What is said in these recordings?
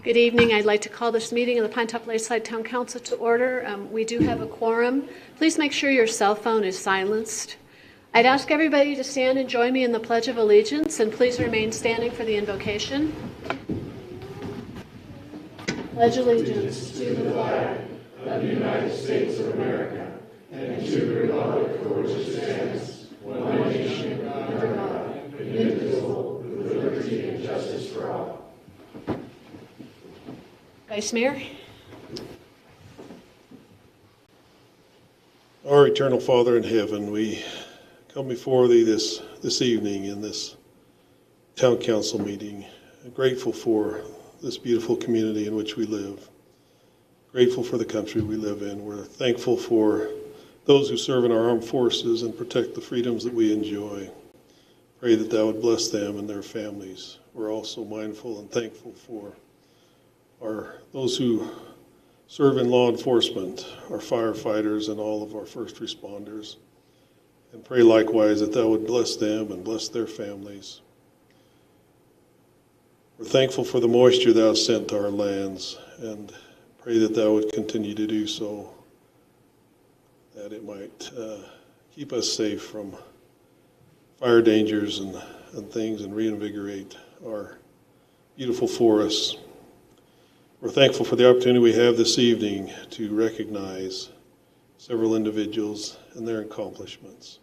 Good evening. I'd like to call this meeting of the Pinetop-Lakeside Town Council to order. We do have a quorum. Please make sure your cell phone is silenced. I'd ask everybody to stand and join me in the Pledge of Allegiance, and please remain standing for the invocation. Pledge allegiance to the flag of the United States of America and to the republic for which it stands, one nation, under God, indivisible, with liberty and justice for all. Vice Mayor. Our eternal Father in heaven, we come before thee this evening in this town council meeting, grateful for this beautiful community in which we live, grateful for the country we live in. We're thankful for those who serve in our armed forces and protect the freedoms that we enjoy. Pray that thou would bless them and their families. We're also mindful and thankful for those who serve in law enforcement, our firefighters and all of our first responders. And pray likewise that thou would bless them and bless their families. We're thankful for the moisture thou hast sent to our lands, and pray that thou would continue to do so, that it might keep us safe from fire dangers and things, and reinvigorate our beautiful forests. We're thankful for the opportunity we have this evening to recognize several individuals and their accomplishments.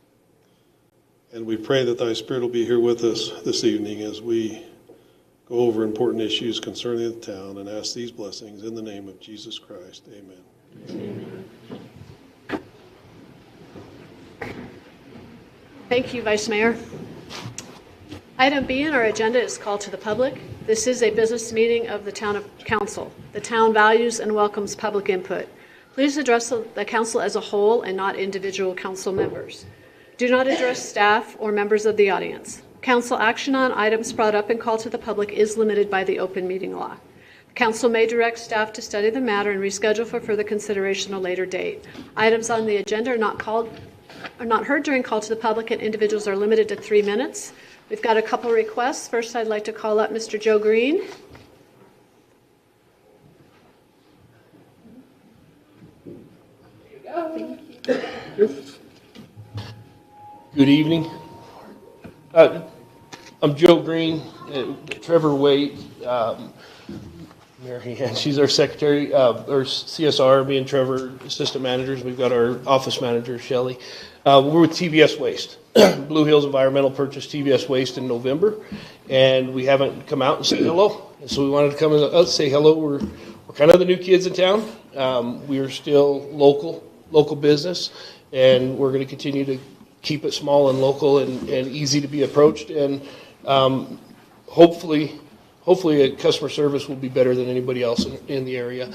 And we pray that thy Spirit will be here with us this evening as we go over important issues concerning the town, and ask these blessings in the name of Jesus Christ. Amen. Amen. Thank you, Vice Mayor. Item B in our agenda is call to the public. This is a business meeting of the Town Council. The town values and welcomes public input. Please address the council as a whole and not individual council members. Do not address staff or members of the audience. Council action on items brought up in call to the public is limited by the open meeting law. The council may direct staff to study the matter and reschedule for further consideration at a later date. Items on the agenda are not heard during call to the public, and individuals are limited to 3 minutes. We've got a couple requests. First, I'd like to call up Mr. Joe Green. There you go. Good evening. I'm Joe Green. Trevor Waite, Mary Ann, she's our secretary, or CSR, me and Trevor, assistant managers. We've got our office manager, Shelley. We're with TVS Waste. Blue Hills Environmental purchased TVS Waste in November, and we haven't come out and said hello. And so we wanted to come and say hello. We're kind of the new kids in town. We are still local business, and we're going to continue to keep it small and local and easy to be approached. And hopefully customer service will be better than anybody else in the area.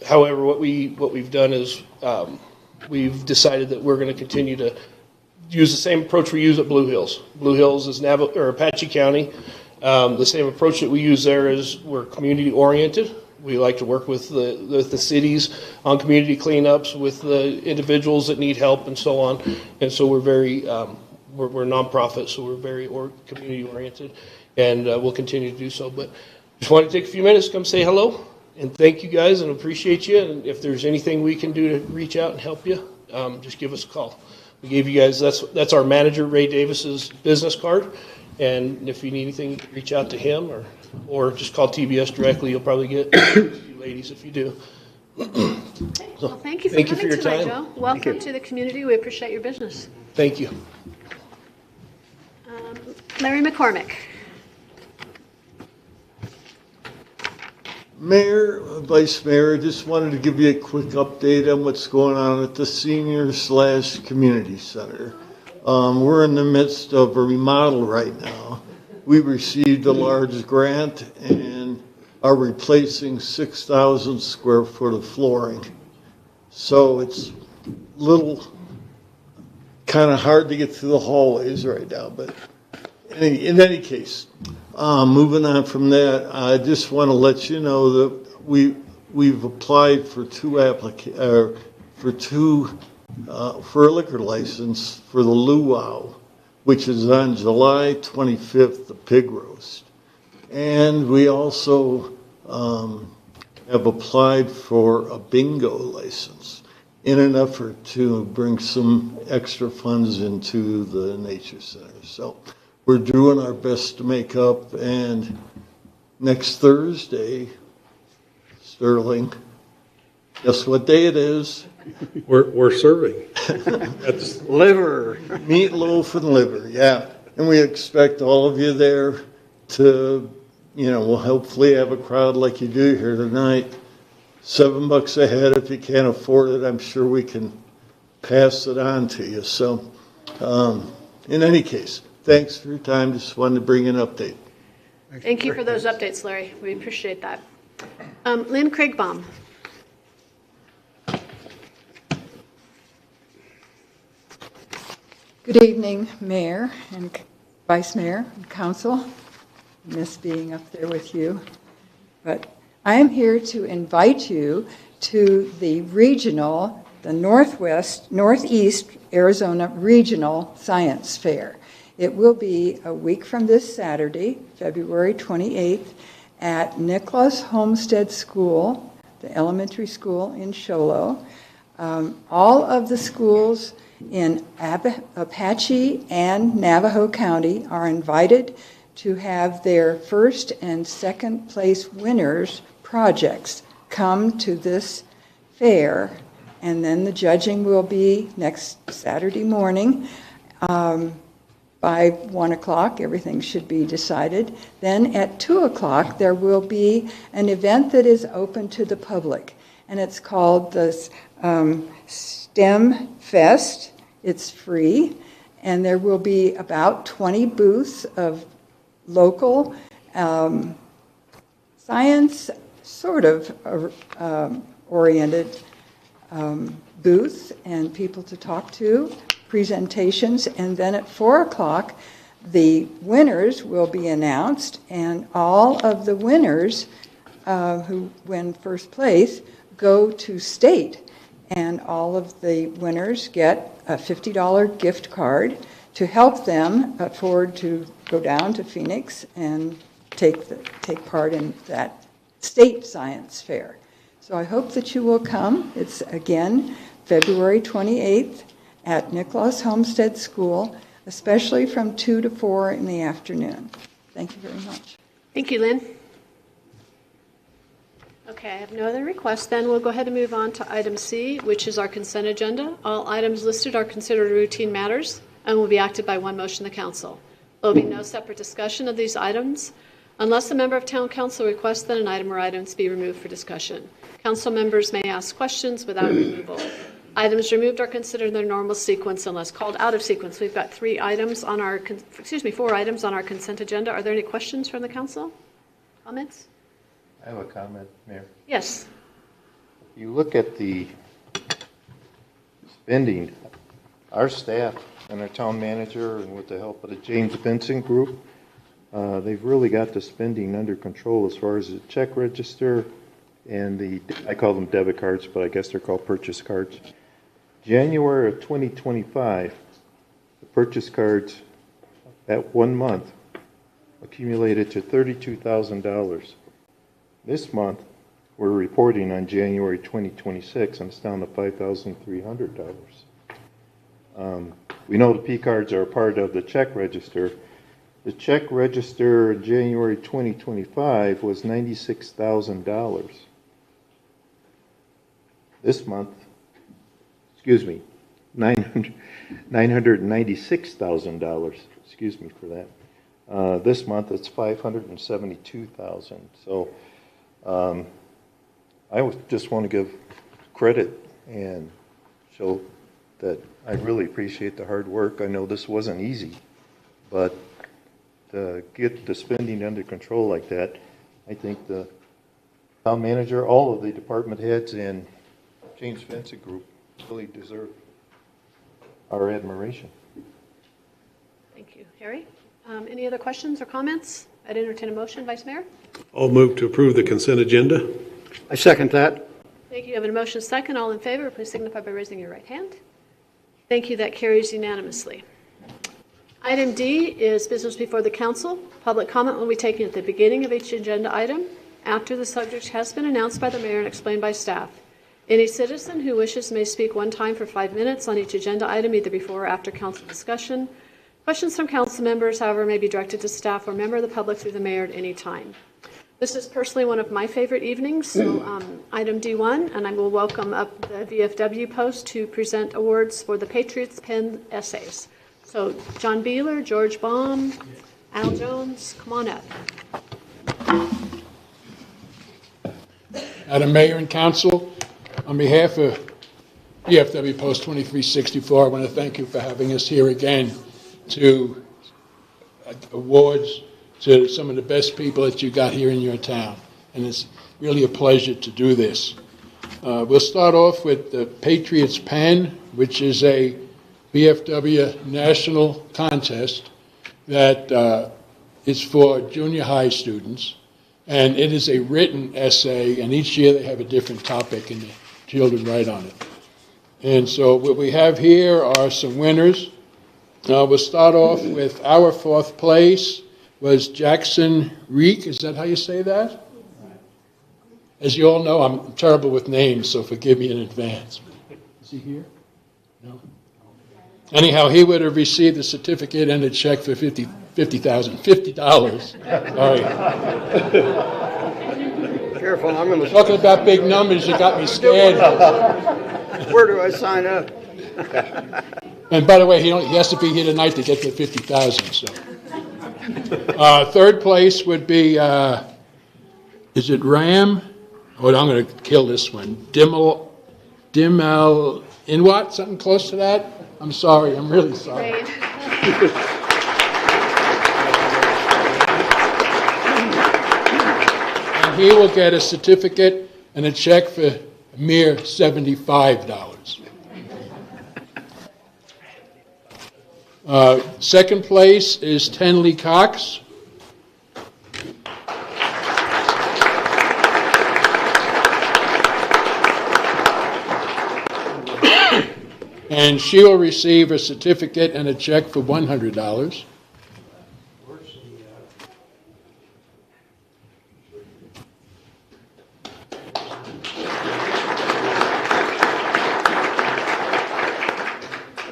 However, what we've done is we've decided that we're going to continue to use the same approach we use at Blue Hills. Blue Hills is Navajo or Apache County. The same approach that we use there is we're community oriented. We like to work with the cities on community cleanups, with the individuals that need help, and so on. And so we're very we're nonprofit, so we're very community oriented, and we'll continue to do so. But just want to take a few minutes to come say hello and thank you guys and appreciate you. And if there's anything we can do to reach out and help you, just give us a call. We gave you guys that's our manager Ray Davis's business card, and if you need anything, reach out to him or just call TBS directly. You'll probably get you ladies if you do. So, well, thank you for coming tonight, time. Joe. Welcome to the community. We appreciate your business. Thank you. Larry McCormick. Mayor, Vice Mayor, just wanted to give you a quick update on what's going on at the senior/community center. We're in the midst of a remodel right now. We received a large grant and are replacing 6,000 square foot of flooring. So it's a little kind of hard to get through the hallways right now, but in any case, moving on from that, I just want to let you know that we've applied for for a liquor license for the luau, which is on July 25th, the pig roast. And we also have applied for a bingo license in an effort to bring some extra funds into the nature center. So we're doing our best to make up, and next Thursday, Sterling, guess what day it is? We're serving. That's Liver. Meatloaf and liver, yeah. And we expect all of you there to, we'll hopefully have a crowd like you do here tonight. $7 a head. If you can't afford it, I'm sure we can pass it on to you. So, in any case, thanks for your time. Just wanted to bring an update. Thank you for those updates, Larry. We appreciate that. Lynn Craigbaum. Good evening, Mayor and Vice Mayor and Council. I miss being up there with you. But I am here to invite you to the Northeast Arizona Regional Science Fair. It will be a week from this Saturday, February 28th, at Nicholas Homestead School, the elementary school in Show Low. All of the schools in Apache and Navajo County are invited to have their first and second place winners projects come to this fair, and then the judging will be next Saturday morning. By 1 o'clock, everything should be decided. Then at 2 o'clock, there will be an event that is open to the public, and it's called the STEM Fest. It's free, and there will be about 20 booths of local science sort of oriented booths and people to talk to, presentations, and then at 4 o'clock the winners will be announced, and all of the winners who win first place go to state, and all of the winners get a $50 gift card to help them afford to go down to Phoenix and take part in that state science fair. So I hope that you will come. It's again February 28th at Nicholas Homestead School, especially from 2 to 4 in the afternoon. Thank you very much. Thank you, Lynn. Okay, I have no other requests. Then we'll go ahead and move on to item C, which is our consent agenda. All items listed are considered routine matters and will be acted by one motion of the council. There will be no separate discussion of these items unless a member of town council requests that an item or items be removed for discussion. Council members may ask questions without removal. Items removed are considered in their normal sequence unless called out of sequence. We've got 4 items on our consent agenda. Are there any questions from the council? Comments? I have a comment, Mayor. Yes. You look at the spending, our staff and our town manager, and with the help of the James Vincent Group, they've really got the spending under control as far as the check register and I call them debit cards, but I guess they're called purchase cards. January of 2025, the purchase cards at 1 month accumulated to $32,000. This month, we're reporting on January 2026, and it's down to $5,300. We know the P cards are a part of the check register. The check register in January 2025 was $96,000. This month, $996,000. Excuse me for that. This month it's $572,000. So I just want to give credit and show that I really appreciate the hard work. I know this wasn't easy, but to get the spending under control like that, I think the town manager, all of the department heads, and James Vincent Group really deserve our admiration. Thank you. Harry? Any other questions or comments? I'd entertain a motion, Vice Mayor. I'll move to approve the consent agenda. I second that. Thank you. You have a motion second. All in favor, please signify by raising your right hand. Thank you. That carries unanimously. Item D is business before the council. Public comment will be taken at the beginning of each agenda item. after the subject has been announced by the mayor and explained by staff. Any citizen who wishes may speak one time for 5 minutes on each agenda item, either before or after council discussion. Questions from council members, however, may be directed to staff or member of the public through the mayor at any time. This is personally one of my favorite evenings, so item D1, and I will welcome up the VFW post to present awards for the Patriots pen essays. So John Beeler, George Baum, Al Jones, come on up. Madam Mayor and Council, on behalf of VFW Post 2364, I want to thank you for having us here again to awards to some of the best people that you got here in your town. And it's really a pleasure to do this. We'll start off with the Patriots Pen, which is a VFW national contest that is for junior high students. And it is a written essay, and each year they have a different topic, and the children write on it. And so what we have here are some winners. We'll start off with our fourth place was Jackson Reeck. Is that how you say that? As you all know, I'm terrible with names, so forgive me in advance. Is he here? No? Anyhow, he would have received a certificate and a check for $50. Sorry. Careful, I'm going to... Talking about big numbers, you got me scared. Where do I sign up? And by the way, he has to be here tonight to get the $50,000. So, third place would be, is it Ram? Oh, I'm going to kill this one. Dimaliwat, something close to that. I'm sorry. I'm really sorry. And he will get a certificate and a check for a mere $75. Second place is Tenley Cox. And she will receive a certificate and a check for $100.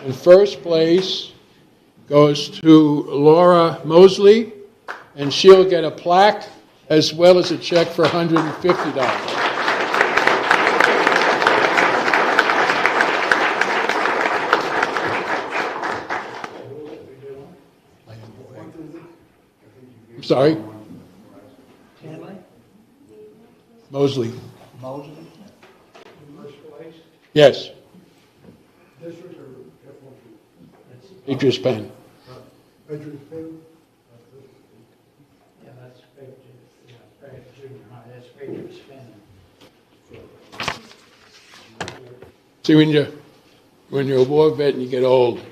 And first place goes to Laura Mosley, and she'll get a plaque as well as a check for $150. I'm sorry? Mosley. Mosley? First place? Yes. District or Patriots Pen. Patriots Pen? Yeah, that's Patriots, junior high, that's Patriots Pen. See, when you're a war vet and you get old, it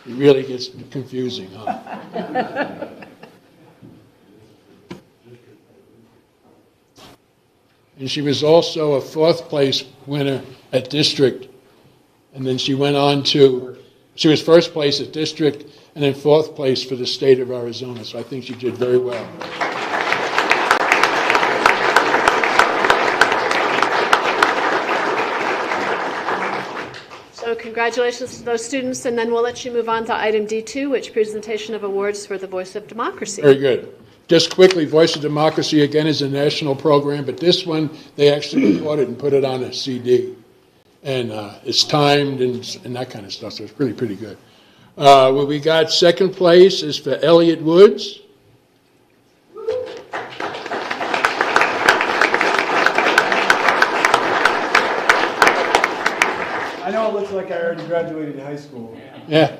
really gets confusing, huh? And she was also a fourth place winner at district. And then she went on to, she was first place at district and then fourth place for the state of Arizona. So I think she did very well. So congratulations to those students, and then we'll let you move on to item D2, which presentation of awards for the Voice of Democracy. Very good. Just quickly, Voice of Democracy, again, is a national program, but this one, they actually recorded and put it on a CD. And it's timed and that kind of stuff, so it's really pretty good. What we got second place is for Elliot Woods. I know it looks like I already graduated high school, Yeah,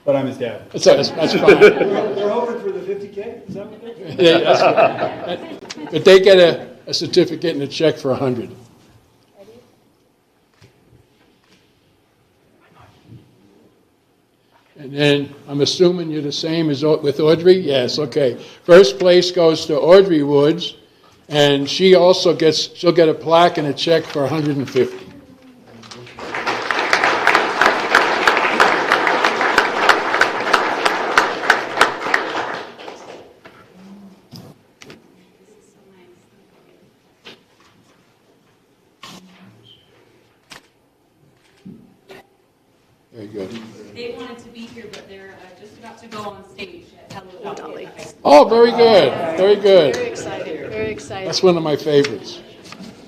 but I'm his dad. that's fine. We're hoping for the 50K, is that what they're saying? Yeah, that's good. But they get a certificate and a check for $100. And then I'm assuming you're the same as with Audrey? Yes, okay. First place goes to Audrey Woods, and she also she'll get a plaque and a check for $150. Very good. They wanted to be here, but they're just about to go on stage at Hello Dolly. Oh, very good, very good. Very exciting, very exciting. That's one of my favorites.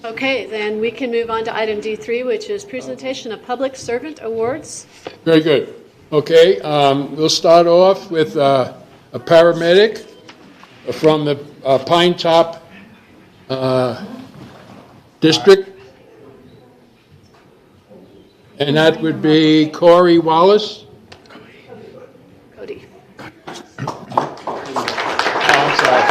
Okay, then we can move on to item D3, which is presentation of public servant awards. Very good. Okay, we'll start off with a paramedic from the Pinetop District. And that would be Corey Wallace. Cody. Oh, I'm sorry.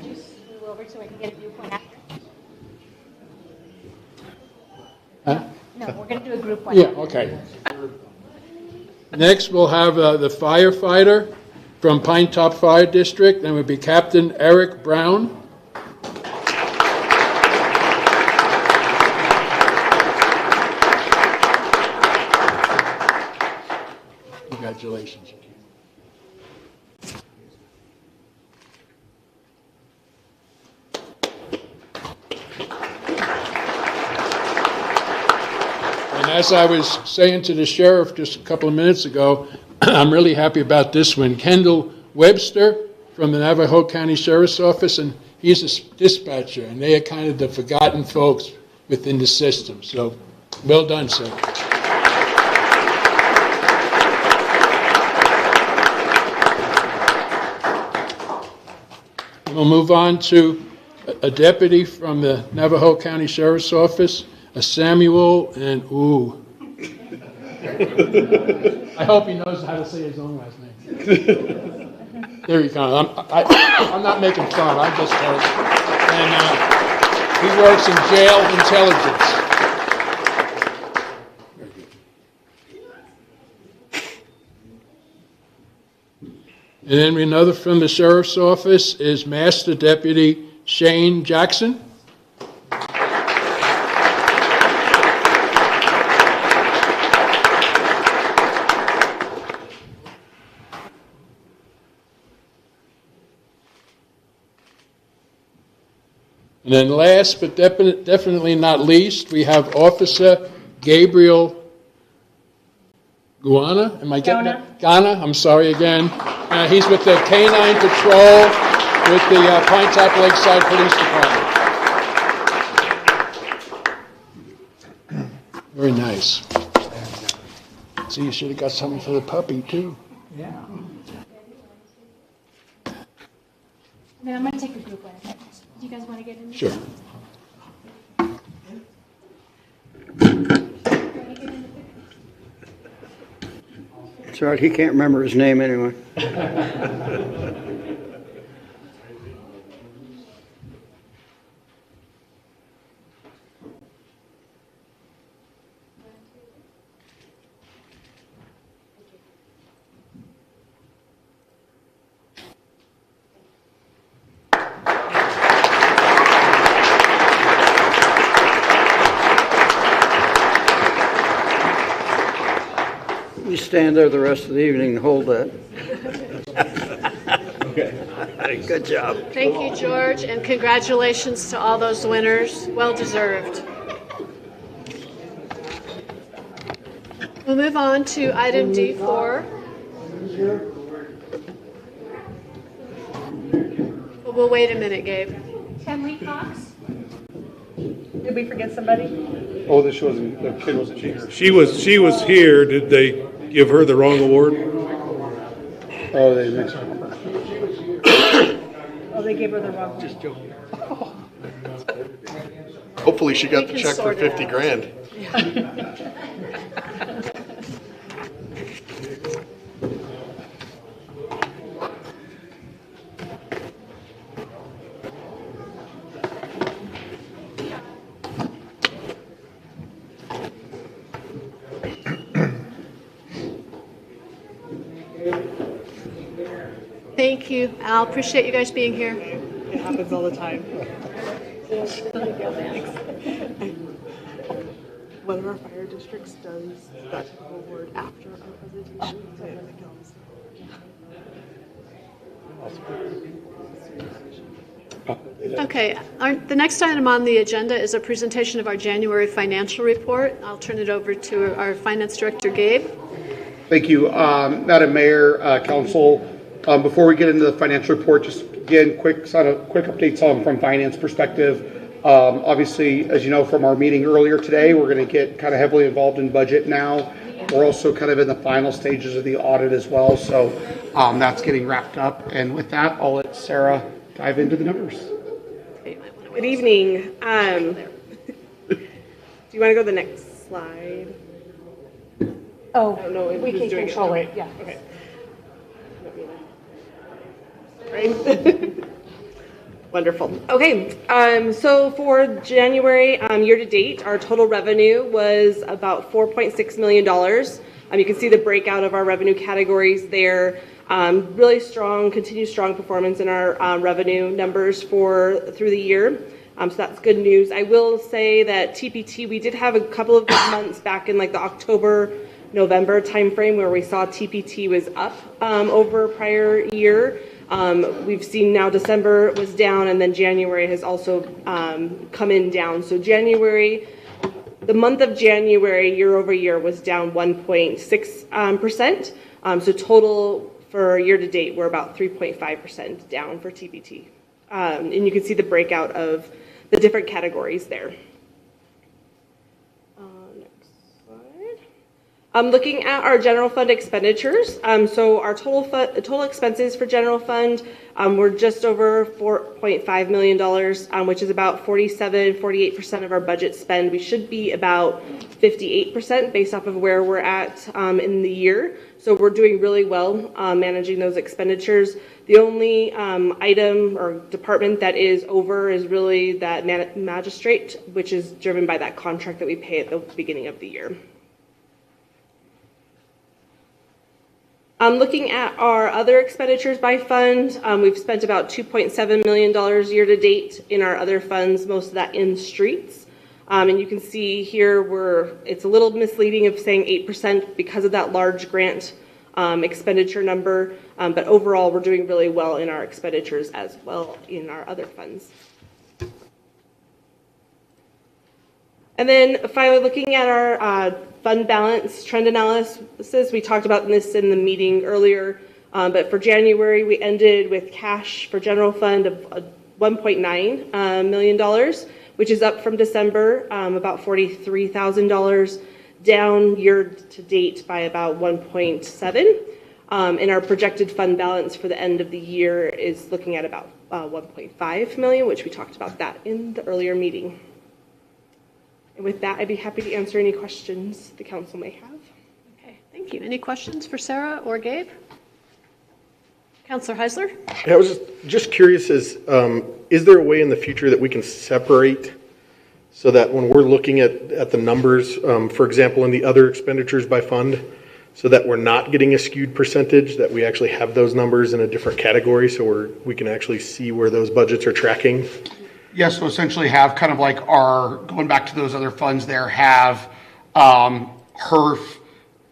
Just move over so I can get a viewpoint after. Huh? No, we're going to do a group one. Yeah, okay. Next, we'll have the firefighter from Pinetop Fire District, and it would be Captain Eric Brown. Congratulations. And as I was saying to the sheriff just a couple of minutes ago, I'm really happy about this one. Kendall Webster from the Navajo County Sheriff's Office, and he's a dispatcher, and they are kind of the forgotten folks within the system. So, well done, sir. We'll move on to a deputy from the Navajo County Sheriff's Office, a Samuel, and ooh. I hope he knows how to say his own last name. There you go. I'm not making fun. I'm just joking. And he works in jail intelligence. Very good. And then another from the Sheriff's Office is Master Deputy Shayne Jackson. And then last but definitely not least, we have Officer Gabriel Gauna. Am I getting that? Gauna, I'm sorry again. He's with the K-9 Patrol with the Pinetop-Lakeside Police Department. Very nice. See, you should have got something for the puppy, too. Yeah. Then I'm going to take a group one. Do you guys want to get in? Sure. It's all right, he can't remember his name anyway. You stand there the rest of the evening and hold that. Good job. Thank you, George, and congratulations to all those winners. Well deserved. We'll move on to item D4. We'll wait a minute, Gabe. Tenley Cox. Did we forget somebody? Oh, the kid wasn't here. She was here. Did they give her the wrong award? Oh, they mixed her. Oh, they gave her the wrong one. Just joking. Hopefully she got We the can check for sort it 50 out. grand. Thank you, Al. Appreciate you guys being here. It happens all the time. One of our fire districts does that type of award after our presentation, so when it comes. Okay, the next item on the agenda is a presentation of our January financial report. I'll turn it over to our Finance Director, Gabe. Thank you, Madam Mayor, Council. Before we get into the financial report, just again, quick updates from finance perspective. Obviously, as you know from our meeting earlier today, we're going to get kind of heavily involved in budget now. We're also kind of in the final stages of the audit as well, so that's getting wrapped up. And with that, I'll let Sarah dive into the numbers. Good evening. Do you want to go to the next slide? Oh, I don't know if we who's can doing control it. it, yeah. Okay. Right? Wonderful. Okay, so for January year to date, our total revenue was about $4.6 million. You can see the breakout of our revenue categories there. Really strong, continued strong performance in our revenue numbers through the year. So that's good news. I will say that TPT, we did have a couple of months back in like the October, November timeframe where we saw TPT was up over prior year. We've seen now December was down, and then January has also come in down. So January, the month of January year over year was down 1.6%. So total for year to date, we're about 3.5% down for TPT. And you can see the breakout of the different categories there. Next slide. Looking at our general fund expenditures, so our total expenses for general fund were just over $4.5 million, which is about 48% of our budget spend. We should be about 58% based off of where we're at in the year. So we're doing really well managing those expenditures. The only item or department that is over is really that magistrate, which is driven by that contract that we pay at the beginning of the year. Looking at our other expenditures by fund, we've spent about $2.7 million year to date in our other funds, most of that in streets. And you can see here it's a little misleading of saying 8% because of that large grant expenditure number. But overall, we're doing really well in our expenditures as well in our other funds. And then finally, looking at our fund balance trend analysis, we talked about this in the meeting earlier, but for January, we ended with cash for general fund of $1.9 million, which is up from December, about $43,000, down year to date by about 1.7. And our projected fund balance for the end of the year is looking at about 1.5 million, which we talked about that in the earlier meeting. And with that, I'd be happy to answer any questions the council may have. Okay, thank you. Any questions for Sarah or Gabe? Councilor Heisler? Yeah, I was just curious, is there a way in the future that we can separate so that when we're looking at the numbers, for example, in the other expenditures by fund, so that we're not getting a skewed percentage, that we actually have those numbers in a different category so we can actually see where those budgets are tracking? Yes, so essentially have kind of like going back to those other funds there, have HERF,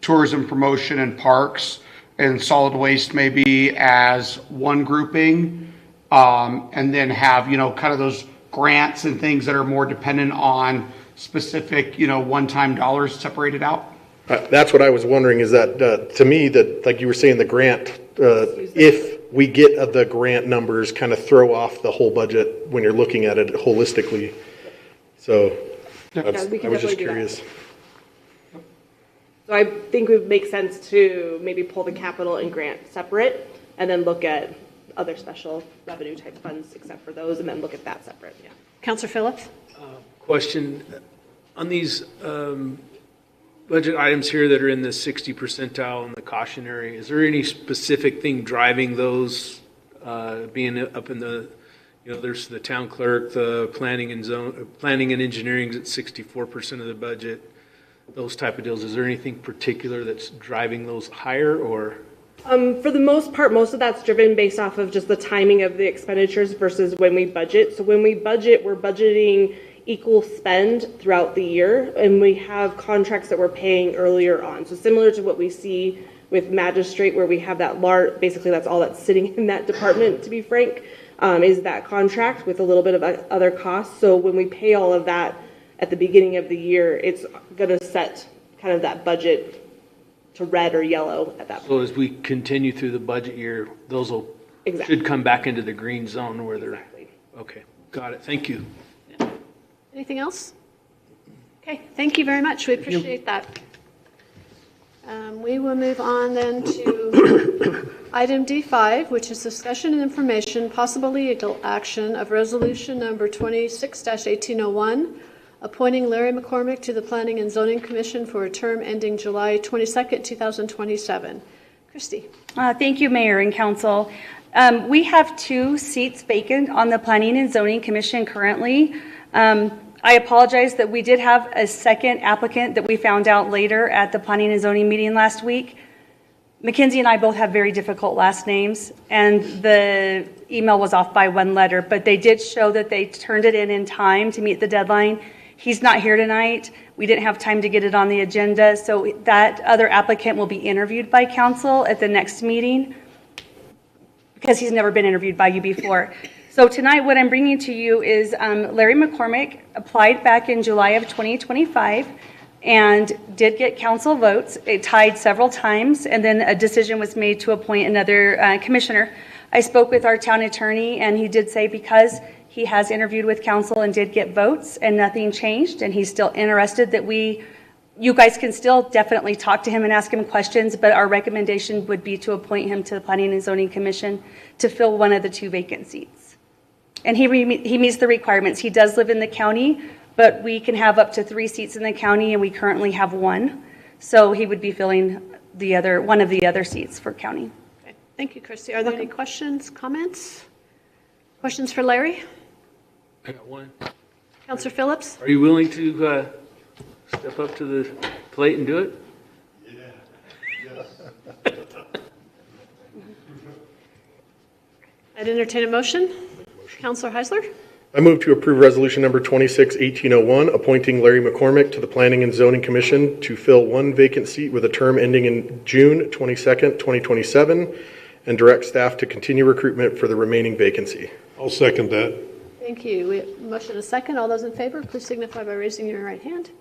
tourism promotion and parks, and solid waste maybe as one grouping, and then have, kind of those grants and things that are more dependent on specific, one-time dollars separated out. That's what I was wondering, is that to me, that like you were saying, the grant, if we get the grant numbers kind of throw off the whole budget when you're looking at it holistically. So I was just curious. So I think it would make sense to maybe pull the capital and grant separate and then look at other special revenue type funds except for those and then look at that separate. Yeah. Councilor Phillips? Question. On these budget items here that are in the 60 percentile and the cautionary, is there any specific thing driving those being up in the, there's the town clerk, the planning and engineering is at 64% of the budget, those type of deals. Is there anything particular that's driving those higher, or? For the most part, most of that's driven based off of just the timing of the expenditures versus when we budget. So when we budget, we're budgeting equal spend throughout the year, and we have contracts that we're paying earlier on. So similar to what we see with magistrate, where we have that large, basically that's all that's sitting in that department, to be frank. is that contract with a little bit of other costs. So when we pay all of that at the beginning of the year, it's going to set kind of that budget to red or yellow at that point. So as we continue through the budget year, those will, should come back into the green zone where they're, okay, got it, thank you. Anything else? Okay, thank you very much. We appreciate that. We will move on then to item D5, which is discussion and information, possible legal action of resolution number 26-1801, appointing Larry McCormick to the Planning and Zoning Commission for a term ending July 22nd, 2027. Christy. Thank you, Mayor and Council. We have 2 seats vacant on the Planning and Zoning Commission currently. I apologize that we did have a second applicant that we found out later at the Planning and Zoning meeting last week. Mackenzie and I both have very difficult last names, and the email was off by 1 letter, but they did show that they turned it in time to meet the deadline. He's not here tonight. We didn't have time to get it on the agenda, so that other applicant will be interviewed by council at the next meeting because he's never been interviewed by you before. So tonight what I'm bringing to you is Larry McCormick applied back in July of 2025 and did get council votes. It tied several times, and then a decision was made to appoint another commissioner. I spoke with our town attorney, and he did say because he has interviewed with council and did get votes and nothing changed, and he's still interested that you guys can still definitely talk to him and ask him questions, but our recommendation would be to appoint him to the Planning and Zoning Commission to fill one of the 2 vacant seats. And he meets the requirements. He does live in the county, but we can have up to 3 seats in the county, and we currently have 1. So he would be filling one of the other seats for county. Okay. Thank you, Christy. Are there any questions, comments? Questions for Larry? I got one. Councilor Phillips? Are you willing to step up to the plate and do it? I'd entertain a motion. Councilor Heisler? I move to approve resolution number 26-1801, appointing Larry McCormick to the Planning and Zoning Commission to fill 1 vacant seat with a term ending in June 22nd, 2027, and direct staff to continue recruitment for the remaining vacancy. I'll second that. Thank you. We have a motion and a second. All those in favor, please signify by raising your right hand.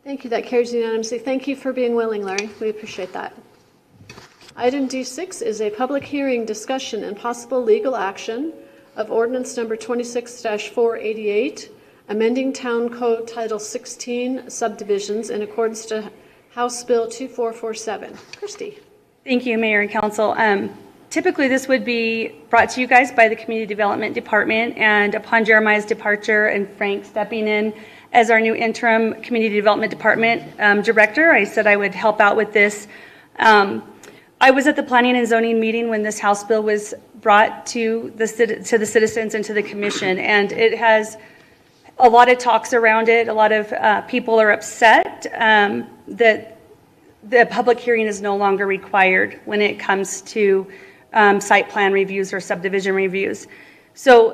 Thank you. That carries unanimously. Thank you for being willing, Larry. We appreciate that. Item D6 is a public hearing, discussion, and possible legal action of ordinance number 26-488, amending Town Code Title 16 subdivisions in accordance to House Bill 2447. Christy. Thank you, Mayor and Council. Typically, this would be brought to you guys by the Community Development Department, and upon Jeremiah's departure and Frank stepping in as our new interim Community Development Department director, I said I would help out with this. I was at the Planning and Zoning meeting when this House bill was brought to the citizens and to the commission, and it has a lot of talks around it. A lot of people are upset that the public hearing is no longer required when it comes to site plan reviews or subdivision reviews. So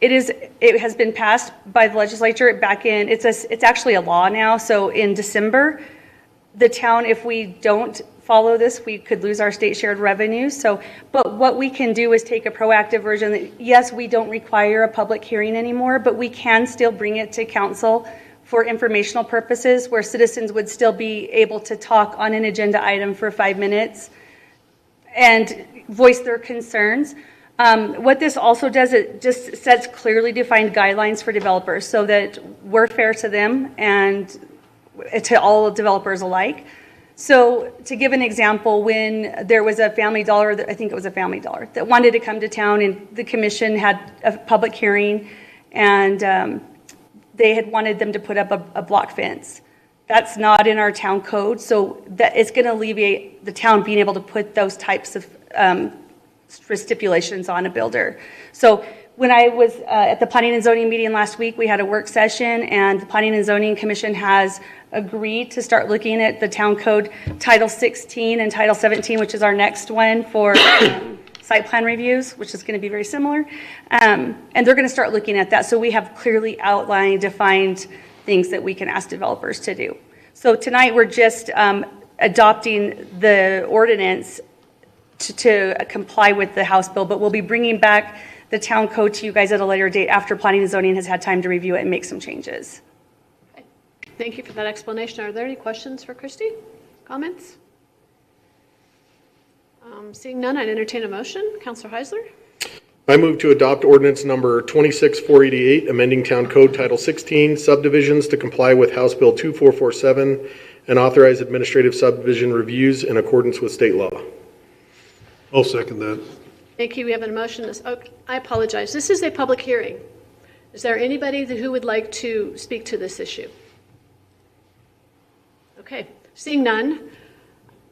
it has been passed by the legislature back in, it's actually a law now. So in December, the town, if we don't follow this, we could lose our state shared revenue. So, but what we can do is take a proactive version that, yes, we don't require a public hearing anymore, but we can still bring it to council for informational purposes where citizens would still be able to talk on an agenda item for 5 minutes and voice their concerns. What this also does, it just sets clearly defined guidelines for developers so that we're fair to them and to all developers alike. So to give an example, when there was a Family Dollar, I think it was a Family Dollar, that wanted to come to town and the commission had a public hearing and they had wanted them to put up a block fence. That's not in our town code, so that it's going to alleviate the town being able to put those types of stipulations on a builder. So when I was at the Planning and Zoning meeting last week, we had a work session, and the Planning and Zoning Commission has agreed to start looking at the town code Title 16 and Title 17, which is our next one for site plan reviews, which is going to be very similar. And they're going to start looking at that. So we have clearly outlined, defined things that we can ask developers to do. So tonight we're just adopting the ordinance to comply with the House bill, but we'll be bringing back the town code to you guys at a later date after planning and zoning has had time to review it and make some changes. Thank you for that explanation. Are there any questions for Christy? Comments? Seeing none, I'd entertain a motion. Councilor Heisler? I move to adopt ordinance number 26488, amending Town Code Title 16 subdivisions to comply with House Bill 2447 and authorize administrative subdivision reviews in accordance with state law. I'll second that. Thank you. We have a motion. I apologize. This is a public hearing. Is there anybody who would like to speak to this issue? Okay. Seeing none,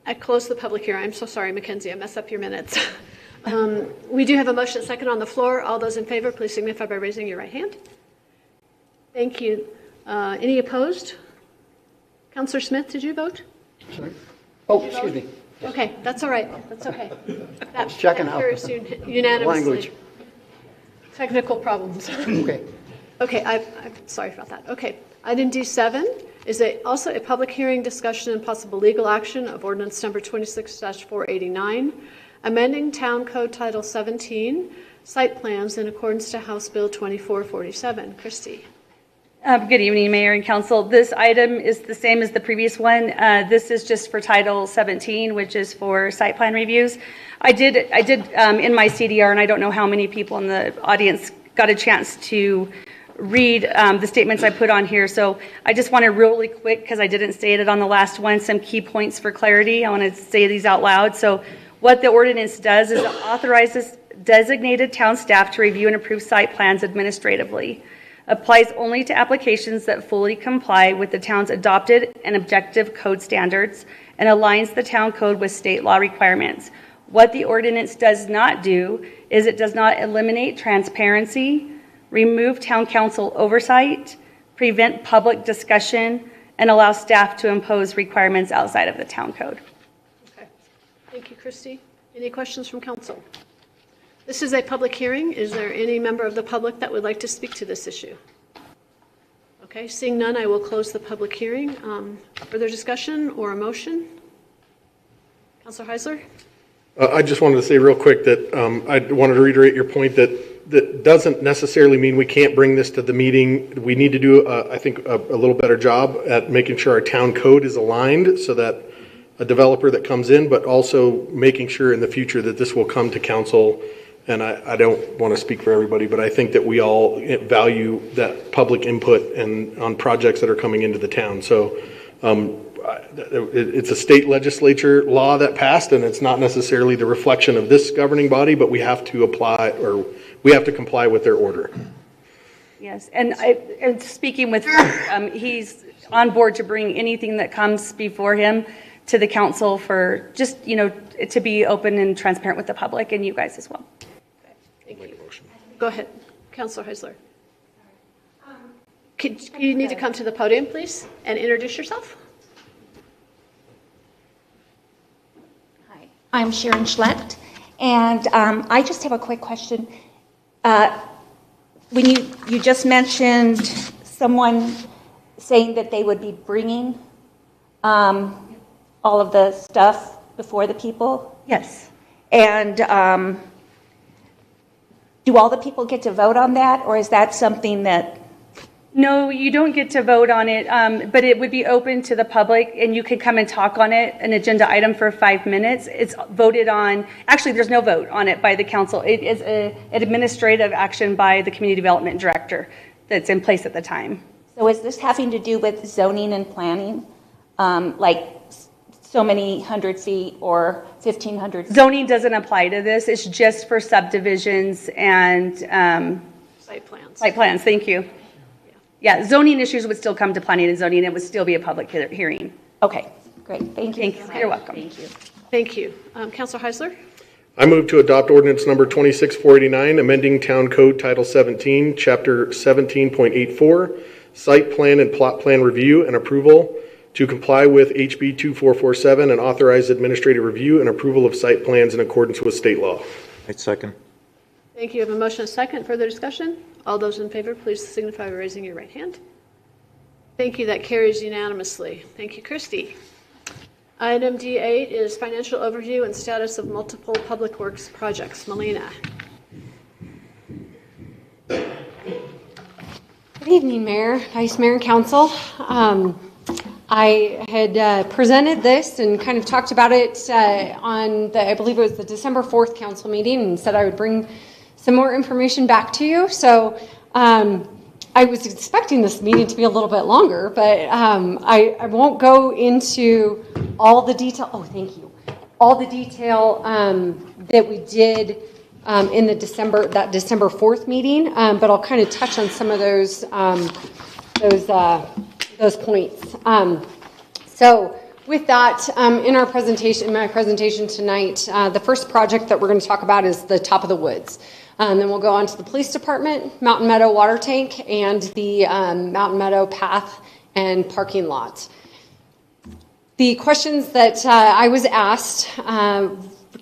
I close the public hearing. I'm so sorry, Mackenzie. I messed up your minutes. We do have a motion second on the floor. All those in favor, please signify by raising your right hand. Thank you. Any opposed? Councilor Smith, did you vote? Sorry. Oh, excuse me. Okay, that's all right. That's okay. Just checking out. Carries unanimously. Language. Technical problems. Okay. Okay, I'm sorry about that. Okay, item D7 is also a public hearing, discussion, and possible legal action of ordinance number 26-489, amending Town Code Title 17, site plans in accordance to House Bill 2447. Christy. Good evening, Mayor and Council. This item is the same as the previous one. This is just for Title 17, which is for site plan reviews. I did in my CDR, and I don't know how many people in the audience got a chance to read the statements I put on here. So I just want to really quick, because I didn't state it on the last one, some key points for clarity. I want to say these out loud. So what the ordinance does is it authorizes designated town staff to review and approve site plans administratively. Applies only to applications that fully comply with the town's adopted and objective code standards and aligns the town code with state law requirements. What the ordinance does not do is it does not eliminate transparency, remove town council oversight, prevent public discussion, and allow staff to impose requirements outside of the town code. Okay. Thank you, Christy. Any questions from council? This is a public hearing. Is there any member of the public that would like to speak to this issue? Okay, seeing none, I will close the public hearing. Further discussion or a motion? Councilor Heisler? I just wanted to say real quick that I wanted to reiterate your point that doesn't necessarily mean we can't bring this to the meeting. We need to do, I think, a little better job at making sure our town code is aligned so that a developer that comes in, but also making sure in the future that this will come to council. And I don't want to speak for everybody, but I think that we all value that public input and on projects that are coming into the town. So it's a state legislature law that passed, and it's not necessarily the reflection of this governing body, but we have to apply, or we have to comply with their order. Yes, and speaking with, he's on board to bring anything that comes before him to the council for just, to be open and transparent with the public and you guys as well. Thank you. Go ahead, Councilor Heisler. You need to come to the podium, please, and introduce yourself. Hi, I'm Sharon Schlecht, and I just have a quick question. When you just mentioned someone saying that they would be bringing all of the stuff before the people? Yes. And do all the people get to vote on that, or is that something that... No, you don't get to vote on it, but it would be open to the public, and you could come and talk on it, an agenda item for 5 minutes. It's voted on, actually there's no vote on it by the council. It is an administrative action by the community development director that's in place at the time. So is this having to do with zoning and planning? Like so many 100 feet or 1,500 feet? Zoning doesn't apply to this. It's just for subdivisions and site plans. Site plans, thank you. Yeah, zoning issues would still come to planning and zoning. It would still be a public hearing. Okay, great. Thank you. You're welcome. Thank you. Thank you. Councilor Heisler? I move to adopt ordinance number 26489, amending Town Code Title 17, Chapter 17.84, site plan and plot plan review and approval to comply with HB 2447 and authorize administrative review and approval of site plans in accordance with state law. I'd second. Thank you. You have a motion and a second. Further discussion? All those in favor, please signify by raising your right hand. Thank you. That carries unanimously. Thank you, Christy. Item D8 is financial overview and status of multiple public works projects. Melina. Good evening, Mayor, Vice Mayor, and Council. I had presented this and kind of talked about it on the, I believe it was the December 4th council meeting, and said I would bring some more information back to you. So I was expecting this meeting to be a little bit longer, but I won't go into all the detail. Oh, thank you. All the detail that we did in the December 4th meeting, but I'll kind of touch on some of those points. So with that, in my presentation tonight, the first project that we're going to talk about is the Top of the Woods. Then we'll go on to the police department, Mountain Meadow water tank, and the Mountain Meadow path and parking lot. The questions that I was asked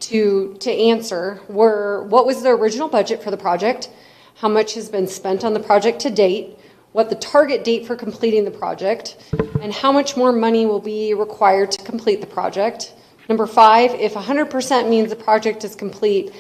to answer were, what was the original budget for the project? How much has been spent on the project to date? What the target date for completing the project? And how much more money will be required to complete the project? Number 5, if 100% means the project is complete,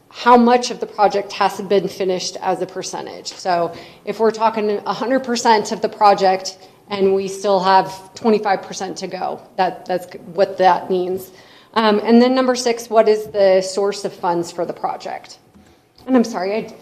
how much of the project has been finished as a percentage? So if we're talking 100% of the project and we still have 25% to go, that's what that means. And then number 6, what is the source of funds for the project? And I'm sorry,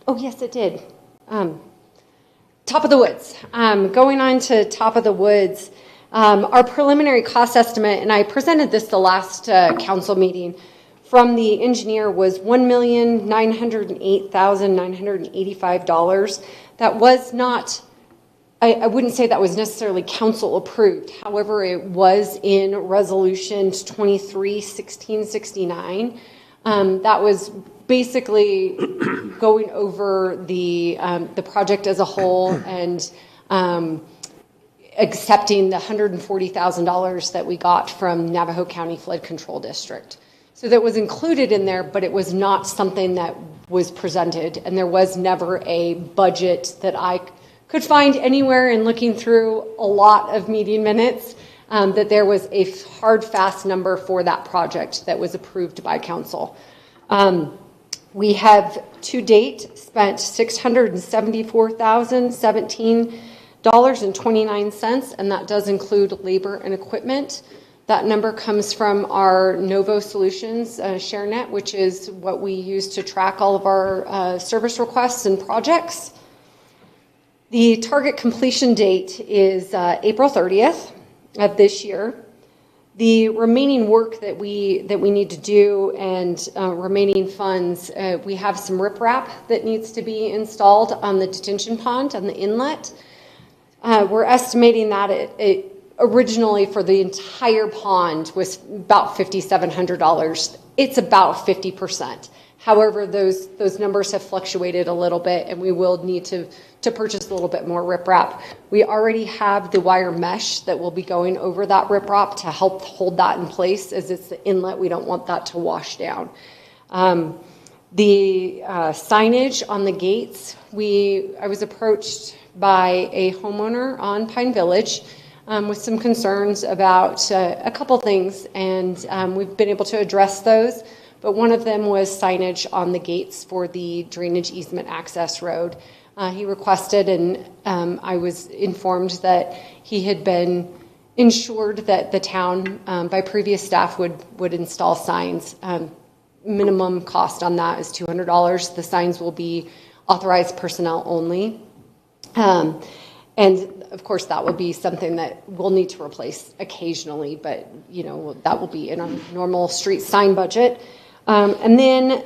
oh yes, it did. Top of the Woods. Going on to Top of the Woods, our preliminary cost estimate, and I presented this the last council meeting, from the engineer was $1,908,985. That was not, I wouldn't say that was necessarily council approved. However, it was in resolution 23-1669. That was basically going over the project as a whole and accepting the $140,000 that we got from Navajo County Flood Control District. So that was included in there, but it was not something that was presented, and there was never a budget that I could find anywhere in looking through a lot of meeting minutes that there was a hard, fast number for that project that was approved by council. We have to date spent $674,017.29, and that does include labor and equipment. That number comes from our Novo Solutions ShareNet, which is what we use to track all of our service requests and projects. The target completion date is April 30th of this year. The remaining work that we need to do and remaining funds, we have some riprap that needs to be installed on the detention pond, on the inlet. We're estimating that it originally for the entire pond was about $5,700. It's about 50%. However, those numbers have fluctuated a little bit, and we will need to purchase a little bit more riprap. We already have the wire mesh that will be going over that riprap to help hold that in place, as it's the inlet. We don't want that to wash down. The signage on the gates, I was approached by a homeowner on Pine Village with some concerns about a couple things, and we've been able to address those. But one of them was signage on the gates for the drainage easement access road. He requested, and I was informed that he had been ensured that the town, by previous staff, would install signs. Minimum cost on that is $200. The signs will be authorized personnel only. And of course, that will be something that we'll need to replace occasionally, but that will be in our normal street sign budget. And then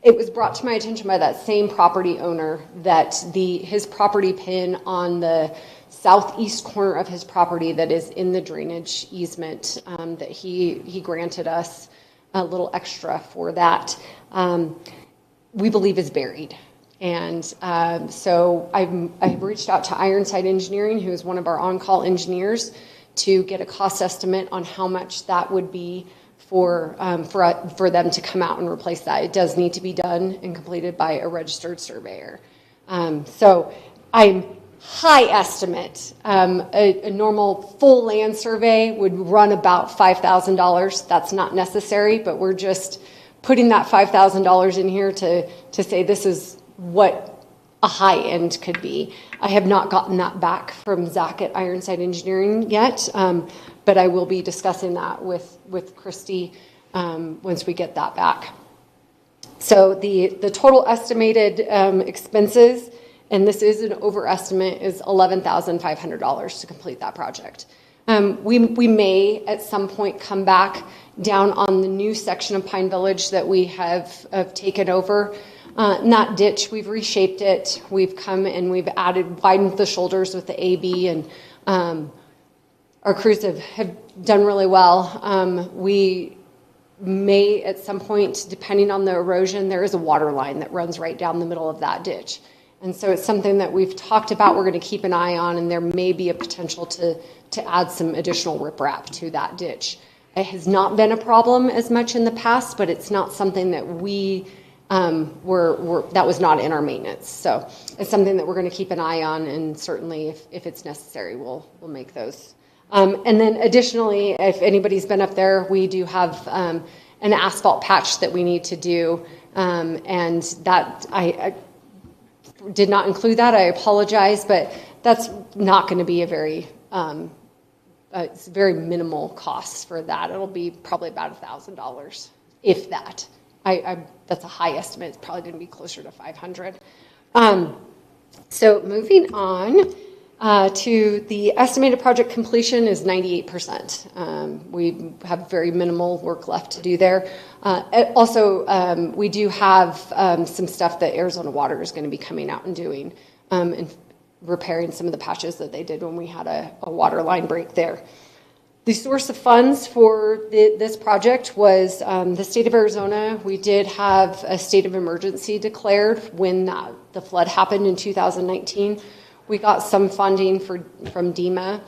it was brought to my attention by that same property owner that his property pin on the southeast corner of his property that is in the drainage easement, that he granted us a little extra for that, we believe is buried. And so I've reached out to Ironside Engineering, who is one of our on-call engineers, to get a cost estimate on how much that would be for them to come out and replace that. It does need to be done and completed by a registered surveyor. So I'm high estimate. A normal full land survey would run about $5,000. That's not necessary, but we're just putting that $5,000 in here to say this is what a high end could be. I have not gotten that back from Zach at Ironside Engineering yet, but I will be discussing that with Christy once we get that back. So the total estimated expenses, and this is an overestimate, is $11,500 to complete that project. We may at some point come back down on the new section of Pine Village that we have taken over. That ditch, we've reshaped it. We've come and we've widened the shoulders with the AB, and our crews have done really well. We may at some point, depending on the erosion, there is a water line that runs right down the middle of that ditch. And so it's something that we've talked about, we're going to keep an eye on, and there may be a potential to add some additional riprap to that ditch. It has not been a problem as much in the past, but it's not something that we that was not in our maintenance. So it's something that we're going to keep an eye on, and certainly if it's necessary, we'll make those. And then additionally, if anybody's been up there, we do have an asphalt patch that we need to do, and that I did not include that. I apologize, but that's not going to be a very it's very minimal costs for that. It'll be probably about $1,000, if that. That's a high estimate. It's probably going to be closer to $500. So moving on to the estimated project completion is 98%. We have very minimal work left to do there. Also, we do have some stuff that Arizona Water is going to be coming out and doing and repairing some of the patches that they did when we had a water line break there. The source of funds for this project was the state of Arizona. We did have a state of emergency declared when the flood happened in 2019. We got some funding from DEMA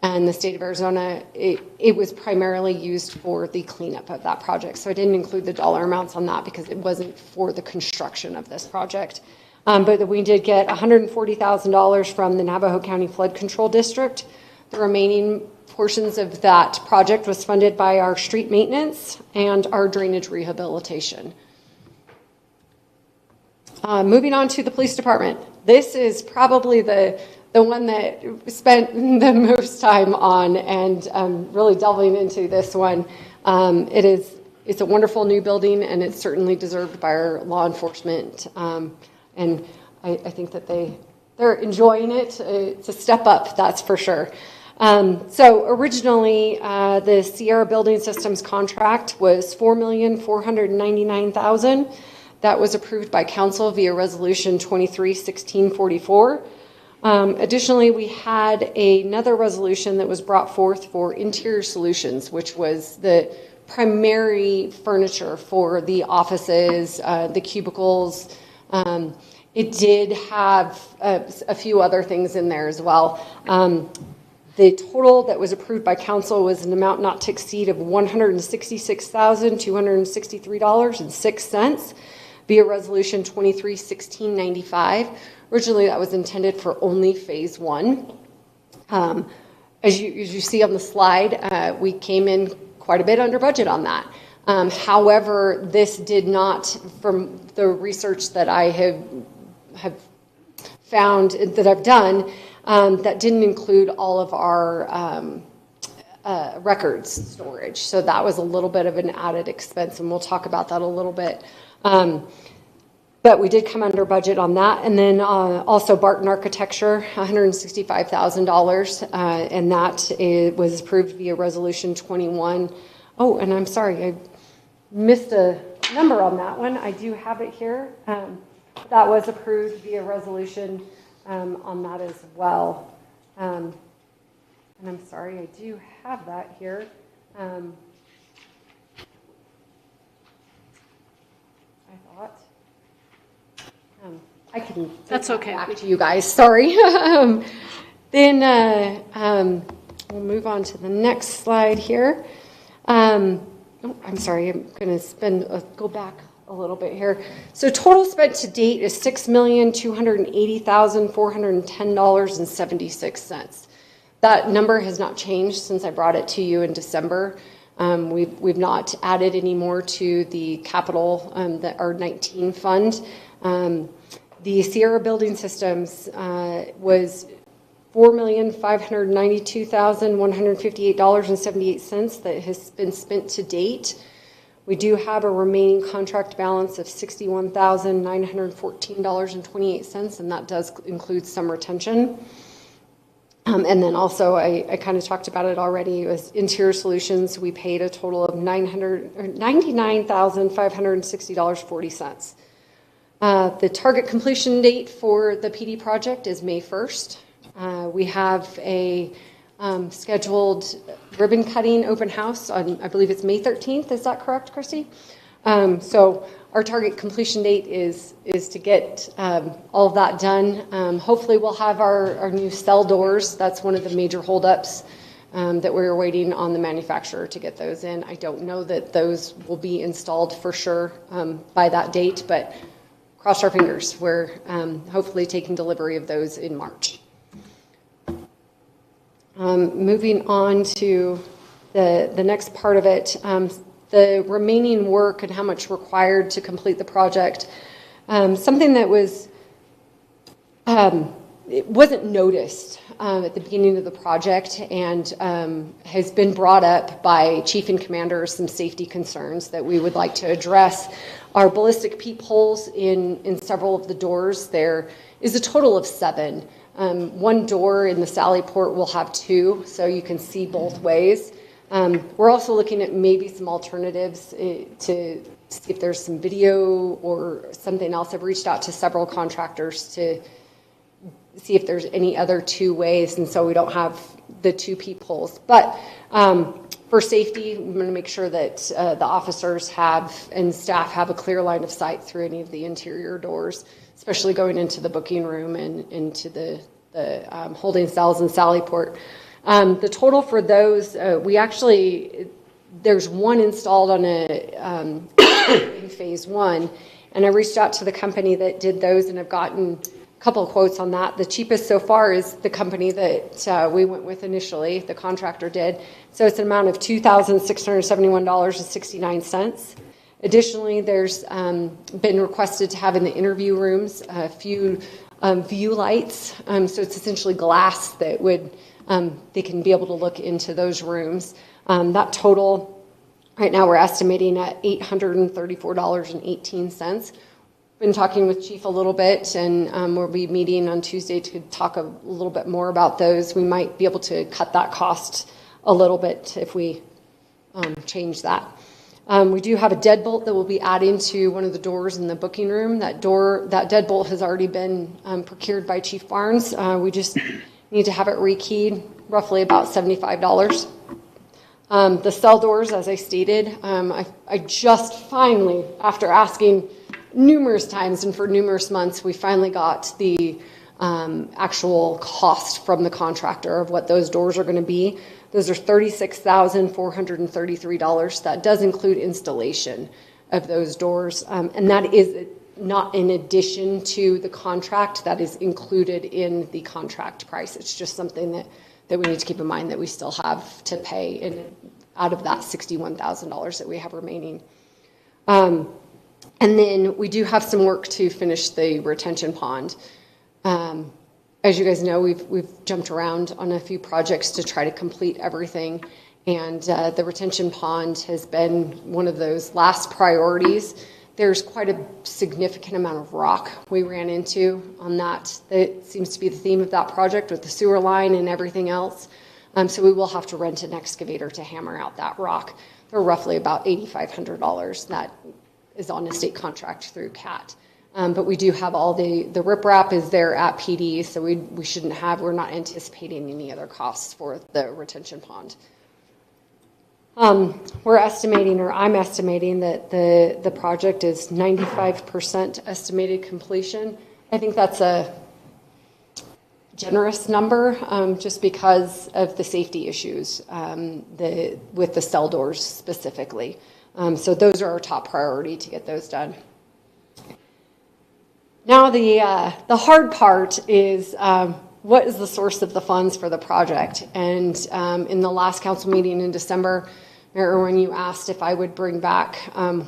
and the state of Arizona. It was primarily used for the cleanup of that project. So I didn't include the dollar amounts on that because it wasn't for the construction of this project. But we did get $140,000 from the Navajo County Flood Control District. The remaining portions of that project was funded by our street maintenance and our drainage rehabilitation. Moving on to the police department. This is probably the one that we spent the most time on, and really delving into this one. It's a wonderful new building, and it's certainly deserved by our law enforcement. And I think that they're enjoying it. It's a step up, that's for sure. So originally, the Sierra Building Systems contract was $4,499,000. That was approved by council via resolution 23-1644. Additionally, we had another resolution that was brought forth for Interior Solutions, which was the primary furniture for the offices, the cubicles. It did have a few other things in there as well. The total that was approved by council was an amount not to exceed of $166,263.06 via resolution 23-1695. Originally, that was intended for only phase one. As you see on the slide, we came in quite a bit under budget on that. However, this did not, from the research that I have found, that I've done, that didn't include all of our records storage. So that was a little bit of an added expense, and we'll talk about that a little bit. But we did come under budget on that. And then also Barton Architecture, $165,000, and that was approved via resolution 21. Oh, and I'm sorry, I missed a number on that one. I do have it here. That was approved via resolution on that as well. And I'm sorry, I do have that here. I thought I can. That's okay. Back to you guys. Sorry. Then we'll move on to the next slide here. I'm sorry. I'm going to go back a little bit here. So total spent to date is $6,280,410.76. That number has not changed since I brought it to you in December. We've not added any more to the capital, our 19 fund. The Sierra Building Systems was $4,592,158.78 that has been spent to date. We do have a remaining contract balance of $61,914.28, and that does include some retention. And then also, I kind of talked about it already, it was Interior Solutions. We paid a total of $99,560.40. The target completion date for the PD project is May 1st. We have a scheduled ribbon cutting open house on, I believe it's May 13th. Is that correct, Christy? So our target completion date is to get all of that done. Hopefully we'll have our new cell doors. That's one of the major holdups that we're waiting on the manufacturer to get those in. I don't know that those will be installed for sure by that date, but cross our fingers. We're hopefully taking delivery of those in March. Moving on to the next part of it, the remaining work and how much required to complete the project. Something that was, it wasn't noticed at the beginning of the project and has been brought up by Chief and Commander, some safety concerns that we would like to address. Our ballistic peepholes in several of the doors, there is a total of 7. One door in the sally port will have 2, so you can see both ways. We're also looking at maybe some alternatives to see if there's some video or something else. I've reached out to several contractors to see if there's any other 2 ways, and so we don't have the 2 peepholes. But for safety, I'm going to make sure that the officers have and staff have a clear line of sight through any of the interior doors, especially going into the booking room and into the holding cells and sally port. The total for those, we actually, there's 1 installed on in phase 1, and I reached out to the company that did those and have gotten a couple of quotes on that. The cheapest so far is the company that we went with initially, the contractor did. So it's an amount of $2,671.69. Additionally, there's been requested to have in the interview rooms a few view lights. So it's essentially glass that would, they can be able to look into those rooms. That total, right now we're estimating at $834.18. Been talking with Chief a little bit, and we'll be meeting on Tuesday to talk a little bit more about those. We might be able to cut that cost a little bit if we change that. We do have a deadbolt that we'll be adding to one of the doors in the booking room. That deadbolt has already been procured by Chief Barnes. We just need to have it rekeyed, roughly about $75. The cell doors, as I stated, I just finally, after asking numerous times and for numerous months, we finally got the actual cost from the contractor of what those doors are going to be. Those are $36,433. That does include installation of those doors, and that is not in addition to the contract. That is included in the contract price. It's just something that we need to keep in mind that we still have to pay out of that $61,000 that we have remaining. And then we do have some work to finish the retention pond. As you guys know, we've jumped around on a few projects to try to complete everything, and the retention pond has been one of those last priorities. There's quite a significant amount of rock we ran into on that. That seems to be the theme of that project with the sewer line and everything else. So we will have to rent an excavator to hammer out that rock. They're roughly about $8,500. That is on a state contract through CAT. But we do have all the riprap is there at PD, so we're not anticipating any other costs for the retention pond. We're estimating, or I'm estimating, that the project is 95% estimated completion. I think that's a generous number, just because of the safety issues with the cell doors specifically. So those are our top priority to get those done. Now the hard part is what is the source of the funds for the project? And in the last council meeting in December, Mayor, when you asked if I would bring back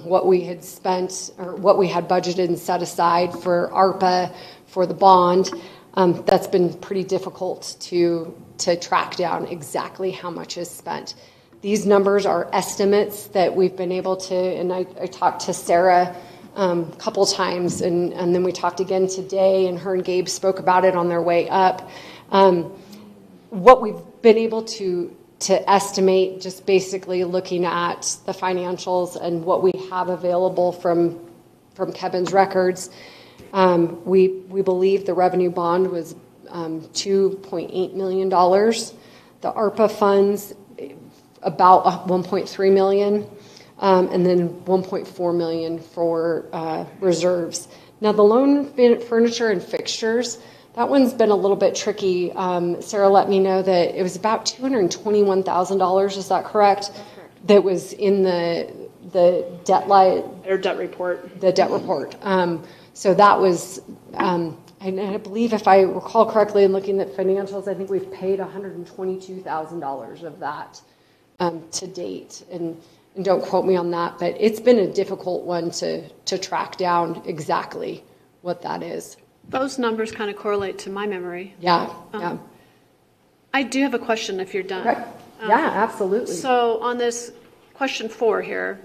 what we had spent or what we had budgeted and set aside for ARPA for the bond, that's been pretty difficult to track down exactly how much is spent. These numbers are estimates that we've been able to, and I talked to Sarah a couple times, and then we talked again today, and her and Gabe spoke about it on their way up. What we've been able to estimate, just basically looking at the financials and what we have available from Kevin's records, we believe the revenue bond was $2.8 million. The ARPA funds, about $1.3 million, and then $1.4 million for reserves. Now, the loan furniture and fixtures, that one's been a little bit tricky. Sarah let me know that it was about $221,000. Is that correct? That's correct. That was in the debt report. The debt report. So that was, and I believe if I recall correctly, in looking at financials, I think we've paid $122,000 of that to date. And don't quote me on that, but it's been a difficult one to track down exactly what that is. Those numbers kind of correlate to my memory. Yeah, yeah. I do have a question if you're done. Right. Yeah, absolutely. So on this question 4 here,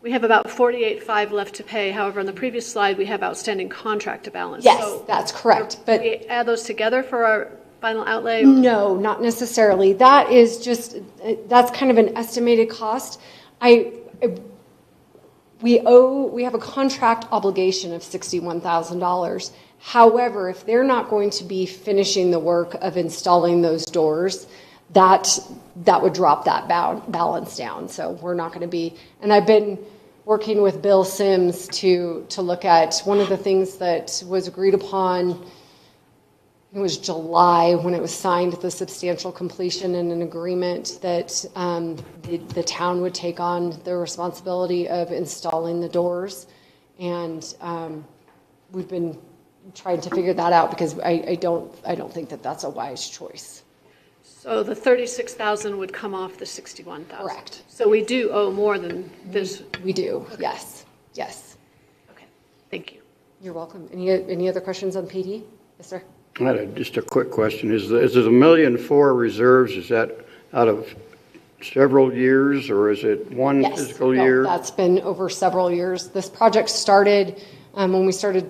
we have about 48.5 left to pay. However, on the previous slide, we have outstanding contract to balance. Yes, so that's correct. But we add those together for our final outlay? No, not necessarily. That is just, that's kind of an estimated cost. We have a contract obligation of $61,000. However, if they're not going to be finishing the work of installing those doors, that would drop that balance down. So we're not going to be, and I've been working with Bill Sims to look at one of the things that was agreed upon. It was July when it was signed, the substantial completion and an agreement that the town would take on the responsibility of installing the doors. And we've been trying to figure that out because I don't think that that's a wise choice. So the 36,000 would come off the 61,000. Correct. So we do owe more than this. We do. Okay. Yes. Yes. Okay. Thank you. You're welcome. Any other questions on PD? Yes, sir. I had just a quick question. Is it $1.4 million reserves? Is that out of several years, or is it one fiscal year? That's been over several years. This project started when we started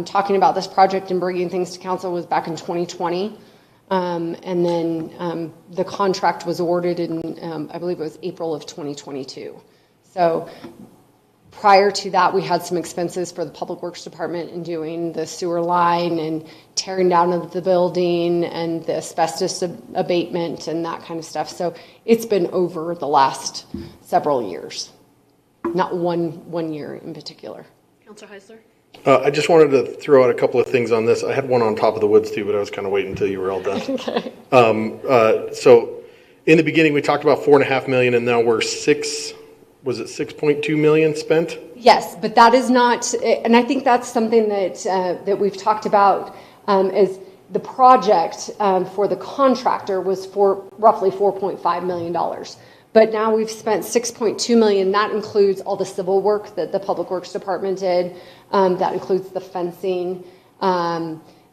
talking about this project and bringing things to council was back in 2020, and then the contract was awarded in I believe it was April of 2022. So prior to that, we had some expenses for the Public Works Department in doing the sewer line and tearing down of the building and the asbestos abatement and that kind of stuff. So it's been over the last several years, not one year in particular. Councilor Heisler? I just wanted to throw out a couple of things on this. I had one on top of the woods too, but I was kind of waiting until you were all done. Okay. So in the beginning, we talked about $4.5 million, and now we're was it 6.2 million spent? Yes, but that is not, and I think that's something that we've talked about is the project for the contractor was for roughly $4.5 million. But now we've spent $6.2 million. That includes all the civil work that the Public Works Department did. That includes the fencing,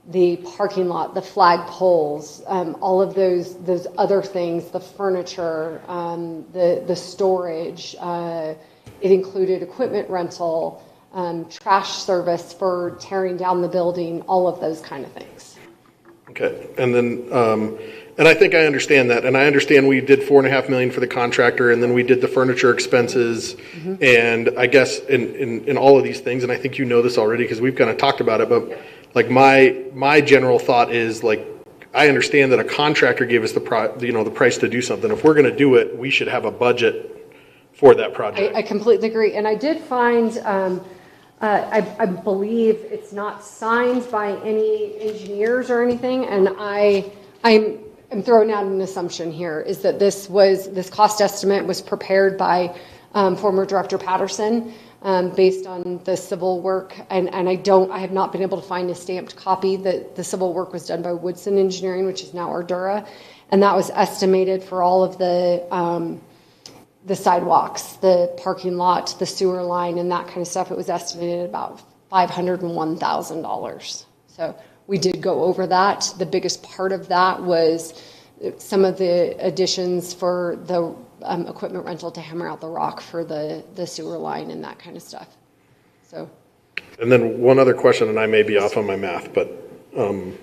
the parking lot, the flag poles, all of those other things, the furniture, the storage. It included equipment rental, trash service for tearing down the building, all of those kind of things. Okay, and then, and I think I understand that, and I understand we did $4.5 million for the contractor, and then we did the furniture expenses, and I guess in all of these things, and I think you know this already because we've kind of talked about it, but like my general thought is like, I understand that a contractor gave us the price to do something. If we're going to do it, we should have a budget for that project. I completely agree, and I did find. I believe it's not signed by any engineers or anything, and I'm throwing out an assumption here is that this cost estimate was prepared by former Director Patterson based on the civil work, and I have not been able to find a stamped copy. That the civil work was done by Woodson Engineering, which is now Ardura, and that was estimated for all of the the sidewalks, the parking lot, the sewer line, and that kind of stuff. It was estimated at about $501,000. So we did go over that. The biggest part of that was some of the additions for the equipment rental to hammer out the rock for the sewer line and that kind of stuff. So. And then one other question, and I may be off on my math, but the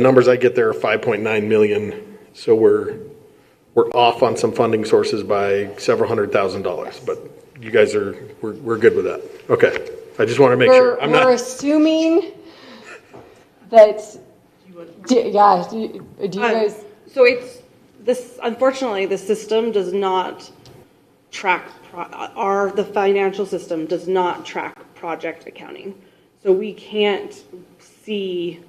numbers I get there are 5.9 million. So we're off on some funding sources by several $100,000, but you guys we're good with that. Okay. I just want to make sure. We're assuming that, yeah, do you guys? So it's this, unfortunately, the system does not track, the financial system does not track project accounting. So we can't see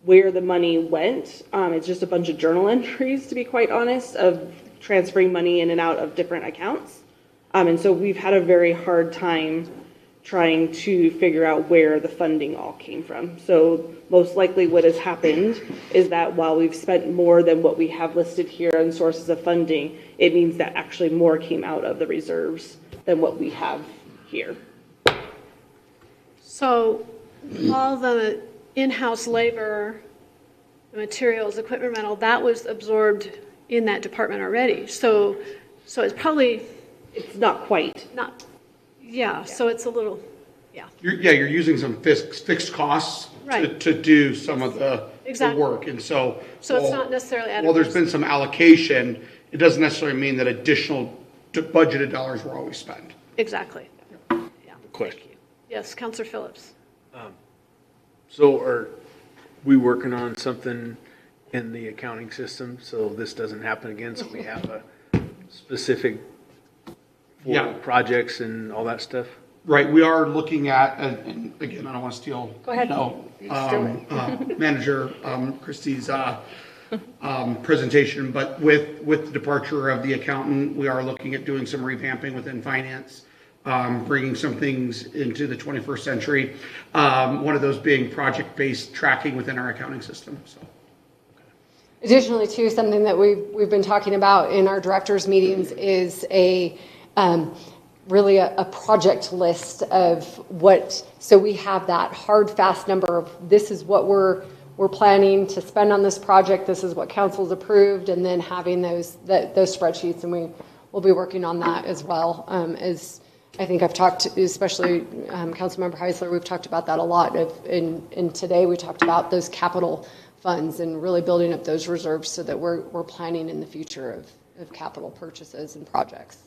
where the money went. It's just a bunch of journal entries, to be quite honest, of transferring money in and out of different accounts. And so we've had a very hard time trying to figure out where the funding all came from. So most likely what has happened is that while we've spent more than what we have listed here on sources of funding, it means that actually more came out of the reserves than what we have here. So all the in-house labor, the materials, equipment rental, that was absorbed in that department already. So it's probably... It's not quite. Not, yeah, so it's a little, You're using some fixed costs right. to do some of the Exactly. work. And so it's not necessarily adequate. well, there's been some allocation. It doesn't necessarily mean that additional budgeted dollars were always spent. Exactly. Yeah. Question. Yes, Councillor Phillips. So are we working on something in the accounting system so this doesn't happen again? So we have a specific for projects and all that stuff? Right, we are looking at, and again, I don't want to steal. Go ahead. Manager Christie's presentation, but with the departure of the accountant, we are looking at doing some revamping within finance, bringing some things into the 21st century. One of those being project-based tracking within our accounting system. So. Additionally, too, something that we've been talking about in our directors' meetings is really a project list of what, so we have that hard, fast number of this is what we're planning to spend on this project, this is what council's approved, and then having those spreadsheets, and we'll be working on that as well. As I think I've talked, especially Councilmember Heisler, we've talked about that a lot. And today we talked about those capital funds and really building up those reserves so that we're planning in the future of capital purchases and projects.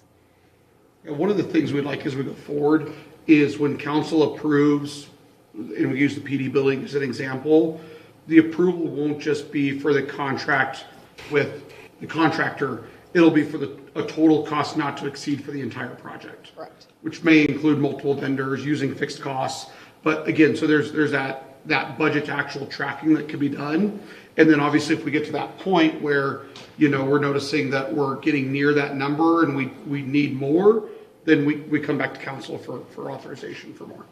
One of the things we'd like as we go forward is when council approves, and we use the PD building as an example, the approval won't just be for the contract with the contractor, it'll be for a total cost not to exceed for the entire project. Correct. Which may include multiple vendors using fixed costs. But again, so there's that budget to actual tracking that can be done. And then obviously if we get to that point where, we're noticing that we're getting near that number and we need more, then we come back to council for authorization for more.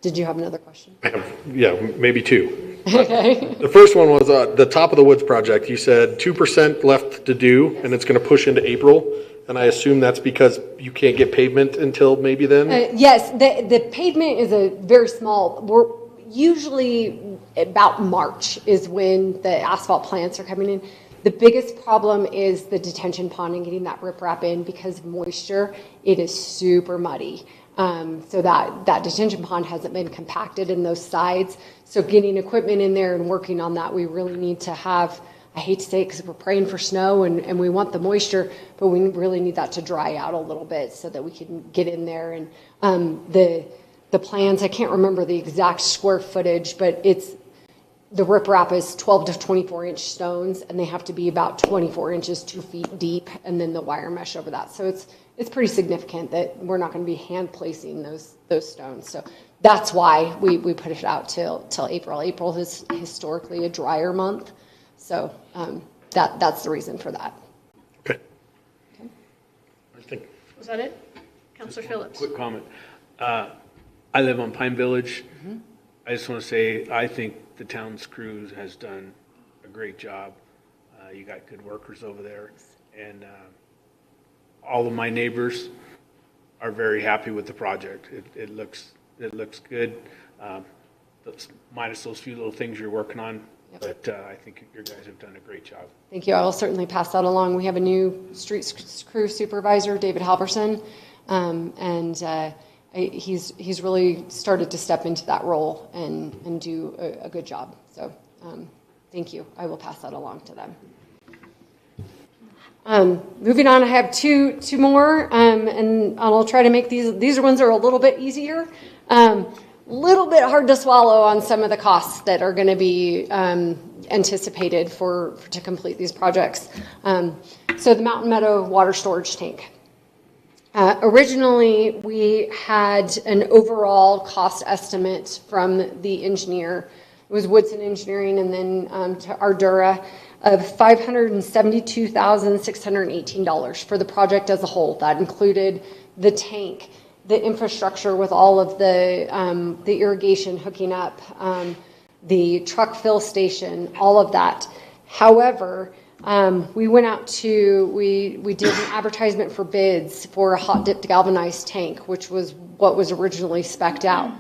Did you have another question? I have, maybe two. Okay. The first one was the Top of the Woods project. You said 2% left to do, and it's going to push into April. And I assume that's because you can't get pavement until maybe then? Yes, the pavement is a very small, we're usually about March is when the asphalt plants are coming in. The biggest problem is the detention pond and getting that riprap in because of moisture. It is super muddy. So that detention pond hasn't been compacted in those sides. So getting equipment in there and working on that, we really need to have, I hate to say it because we're praying for snow and we want the moisture, but we really need that to dry out a little bit so that we can get in there. And the plans, I can't remember the exact square footage, but the riprap is 12 to 24 inch stones and they have to be about 24 inches, 2 feet deep, and then the wire mesh over that. So it's pretty significant that we're not going to be hand placing those stones. So that's why we put it out till April. April is historically a drier month. So that's the reason for that. Okay. I think. Was that it? Councillor Phillips. Quick comment. I live on Pine Village. Mm-hmm. I just want to say, I think the town's crew has done a great job. You got good workers over there. And all of my neighbors are very happy with the project. It looks good, minus those few little things you're working on. Yep. But I think your guys have done a great job. Thank you. I will certainly pass that along. We have a new street crew supervisor, David Halverson, and he's really started to step into that role and do a good job. So thank you. I will pass that along to them. Moving on, I have two more, and I'll try to make these ones are a little bit easier. Little bit hard to swallow on some of the costs that are going to be anticipated to complete these projects. So the Mountain Meadow water storage tank. Originally, we had an overall cost estimate from the engineer. It was Woodson Engineering and then to Ardura of $572,618 for the project as a whole. That included the tank, the infrastructure with all of the irrigation hooking up, the truck fill station, all of that. However, we went out we did an advertisement for bids for a hot dipped galvanized tank, which was what was originally spec'd out.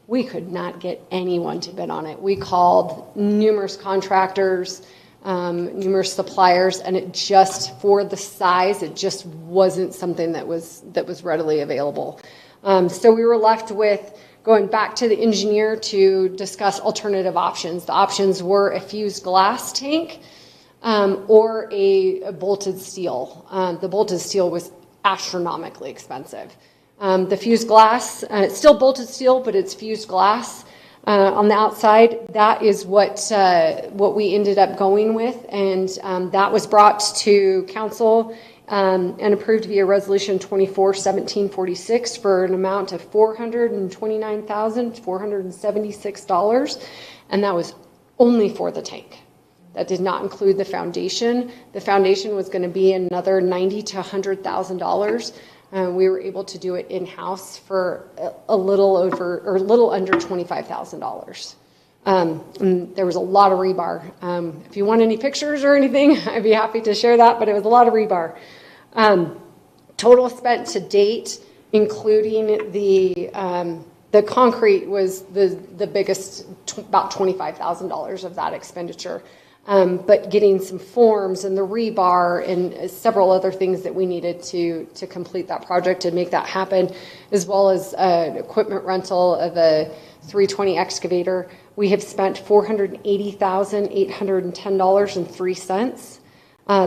We could not get anyone to bid on it. We called numerous contractors, numerous suppliers, and it just, for the size, it just wasn't something that was readily available. So we were left with going back to the engineer to discuss alternative options. The options were a fused glass tank or a bolted steel. The bolted steel was astronomically expensive. The fused glass, it's still bolted steel, but it's fused glass. On the outside, that is what we ended up going with, and that was brought to council and approved via resolution 24-1746 for an amount of $429,476, and that was only for the tank. That did not include the foundation. The foundation was going to be another $90,000 to $100,000. We were able to do it in-house for a little under $25,000. And there was a lot of rebar. If you want any pictures or anything, I'd be happy to share that, but it was a lot of rebar. Total spent to date, including the concrete, was the biggest, about $25,000 of that expenditure. But getting some forms and the rebar and several other things that we needed to complete that project and make that happen, as well as equipment rental of a 320 excavator, we have spent $480,810.03.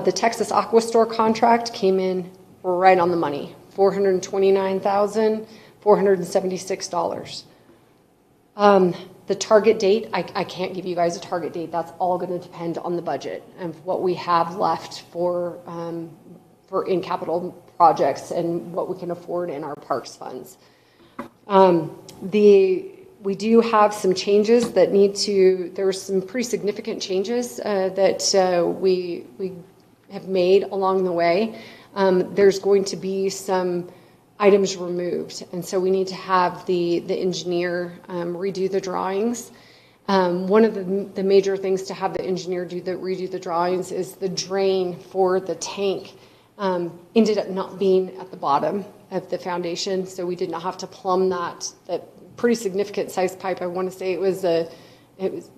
The Texas Aqua Store contract came in right on the money, $429,476. The target date, I can't give you guys a target date. That's all going to depend on the budget and what we have left for in capital projects and what we can afford in our parks funds. We do have some changes that there were some pretty significant changes that we have made along the way. There's going to be some items removed, and so we need to have the engineer redo the drawings. One of the major things to have the engineer redo the drawings is the drain for the tank ended up not being at the bottom of the foundation, so we did not have to plumb that pretty significant size pipe. I want to say it was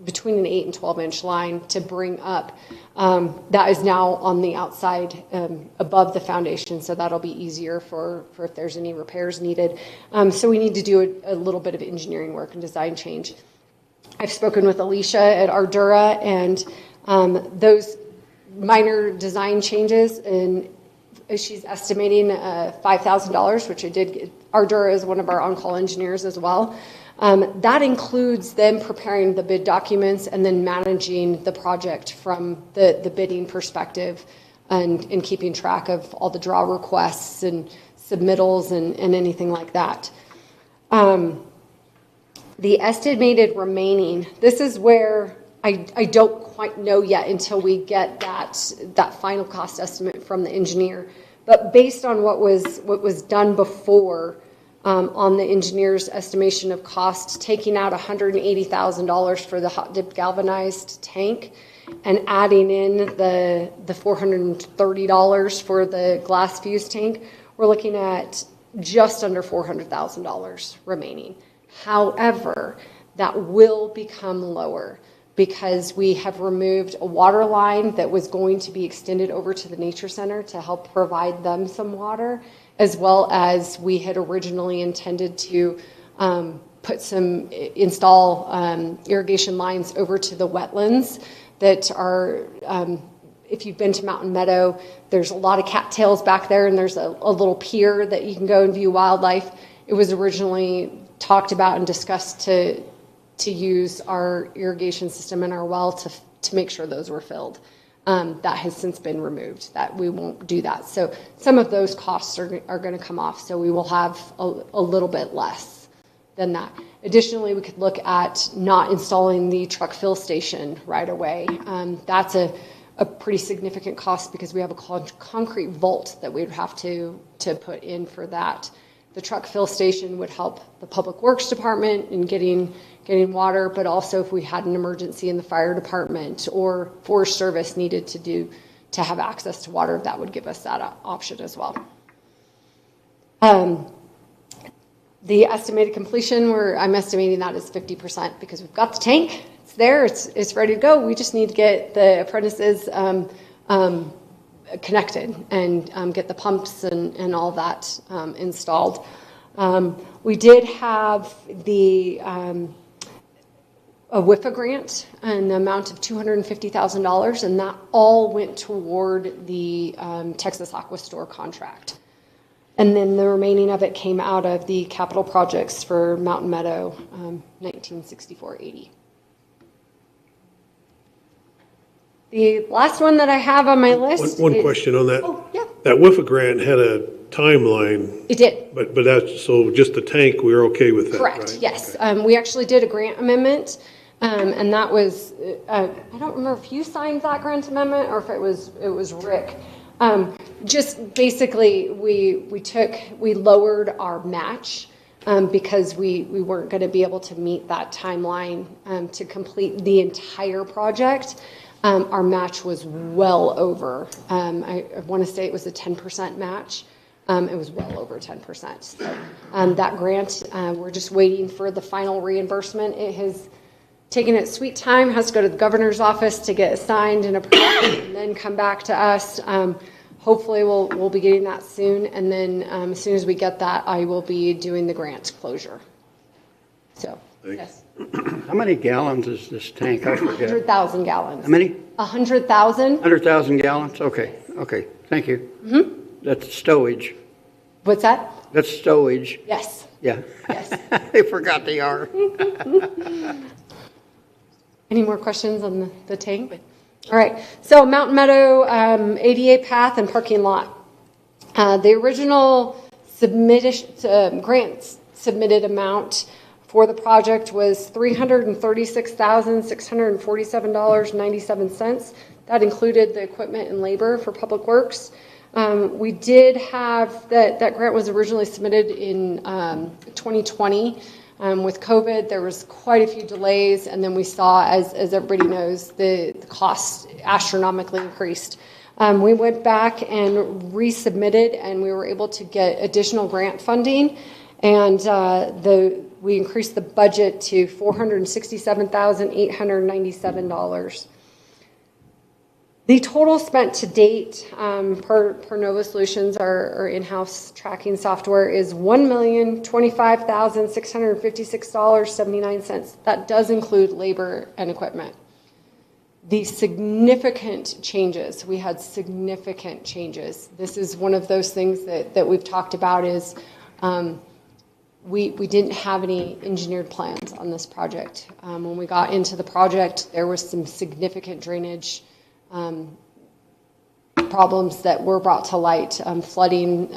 between an 8 and 12 inch line to bring up. That is now on the outside above the foundation, so that'll be easier for if there's any repairs needed. So we need to do a little bit of engineering work and design change. I've spoken with Alicia at Ardura, and those minor design changes, and she's estimating $5,000, which I did get. Ardura is one of our on-call engineers as well. That includes them preparing the bid documents and then managing the project from the bidding perspective and keeping track of all the draw requests and submittals and anything like that. The estimated remaining, this is where I don't quite know yet until we get that final cost estimate from the engineer. But based on what was done before, on the engineer's estimation of cost, taking out $180,000 for the hot dip galvanized tank and adding in the $430 for the glass fuse tank, we're looking at just under $400,000 remaining. However, that will become lower because we have removed a water line that was going to be extended over to the nature center to help provide them some water, as well as we had originally intended to install irrigation lines over to the wetlands that are, if you've been to Mountain Meadow, there's a lot of cattails back there, and there's a little pier that you can go and view wildlife. It was originally talked about and discussed to use our irrigation system in our well to make sure those were filled. That has since been removed, that we won't do that. So some of those costs are going to come off, so we will have a little bit less than that. Additionally, we could look at not installing the truck fill station right away. That's a pretty significant cost because we have a concrete vault that we would have to put in for that. The truck fill station would help the Public Works Department in getting water, but also if we had an emergency in the fire department or Forest Service needed to have access to water, that would give us that option as well. The estimated completion, I'm estimating that as 50% because we've got the tank, it's there, it's ready to go. We just need to get the apprentices connected and get the pumps and all that installed. We did have a WIFA grant in the amount of $250,000, and that all went toward the Texas Aqua Store contract. And then the remaining of it came out of the capital projects for Mountain Meadow, 1964-80. The last one that I have on my list. One question on that. Oh, yeah. That WIFA grant had a timeline. It did. But that's, so just the tank, we're okay with that, Correct, right? yes. We actually did a grant amendment, and that was, I don't remember if you signed that grant amendment or if it was Reeck. Just basically, we lowered our match because we weren't going to be able to meet that timeline to complete the entire project. Our match was well over. I want to say it was a 10% match. It was well over 10%. So that grant, we're just waiting for the final reimbursement. It has taken its sweet time, has to go to the governor's office to get signed and approved, and then come back to us. Hopefully we'll be getting that soon, and then as soon as we get that, I will be doing the grant closure. So, yes. How many gallons is this tank? I forget. 100,000 gallons. How many? 100,000. 100,000 gallons? Okay, thank you. Mm-hmm. That's stowage. What's that? That's stowage. Yes. Yeah. Yes. I forgot the R. Any more questions on the tank? All right, so Mountain Meadow ADA path and parking lot. The original grant submitted amount for the project was $336,647.97. That included the equipment and labor for Public Works. We did have, that grant was originally submitted in 2020. With COVID, there was quite a few delays, and then we saw, as everybody knows, the costs astronomically increased. We went back and resubmitted, and we were able to get additional grant funding, and we increased the budget to $467,897. The total spent to date per Nova Solutions, our in-house tracking software, is $1,025,656.79. That does include labor and equipment. The significant changes, we had significant changes. This is one of those things that we've talked about is we didn't have any engineered plans on this project. When we got into the project, there was some significant drainage problems that were brought to light, flooding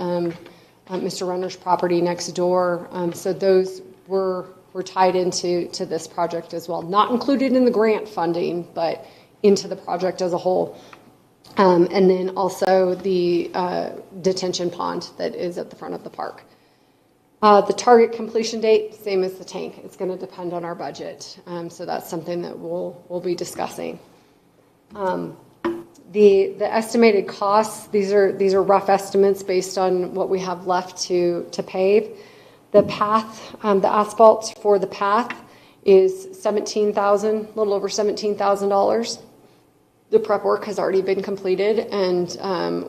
Mr. Runner's property next door. So those were tied into this project as well. Not included in the grant funding, but into the project as a whole. And then also the detention pond that is at the front of the park. The target completion date, same as the tank. It's going to depend on our budget. So that's something that we'll be discussing. The estimated costs, these are rough estimates based on what we have left to pave. The path, the asphalt for the path is $17,000, a little over $17,000. The prep work has already been completed, and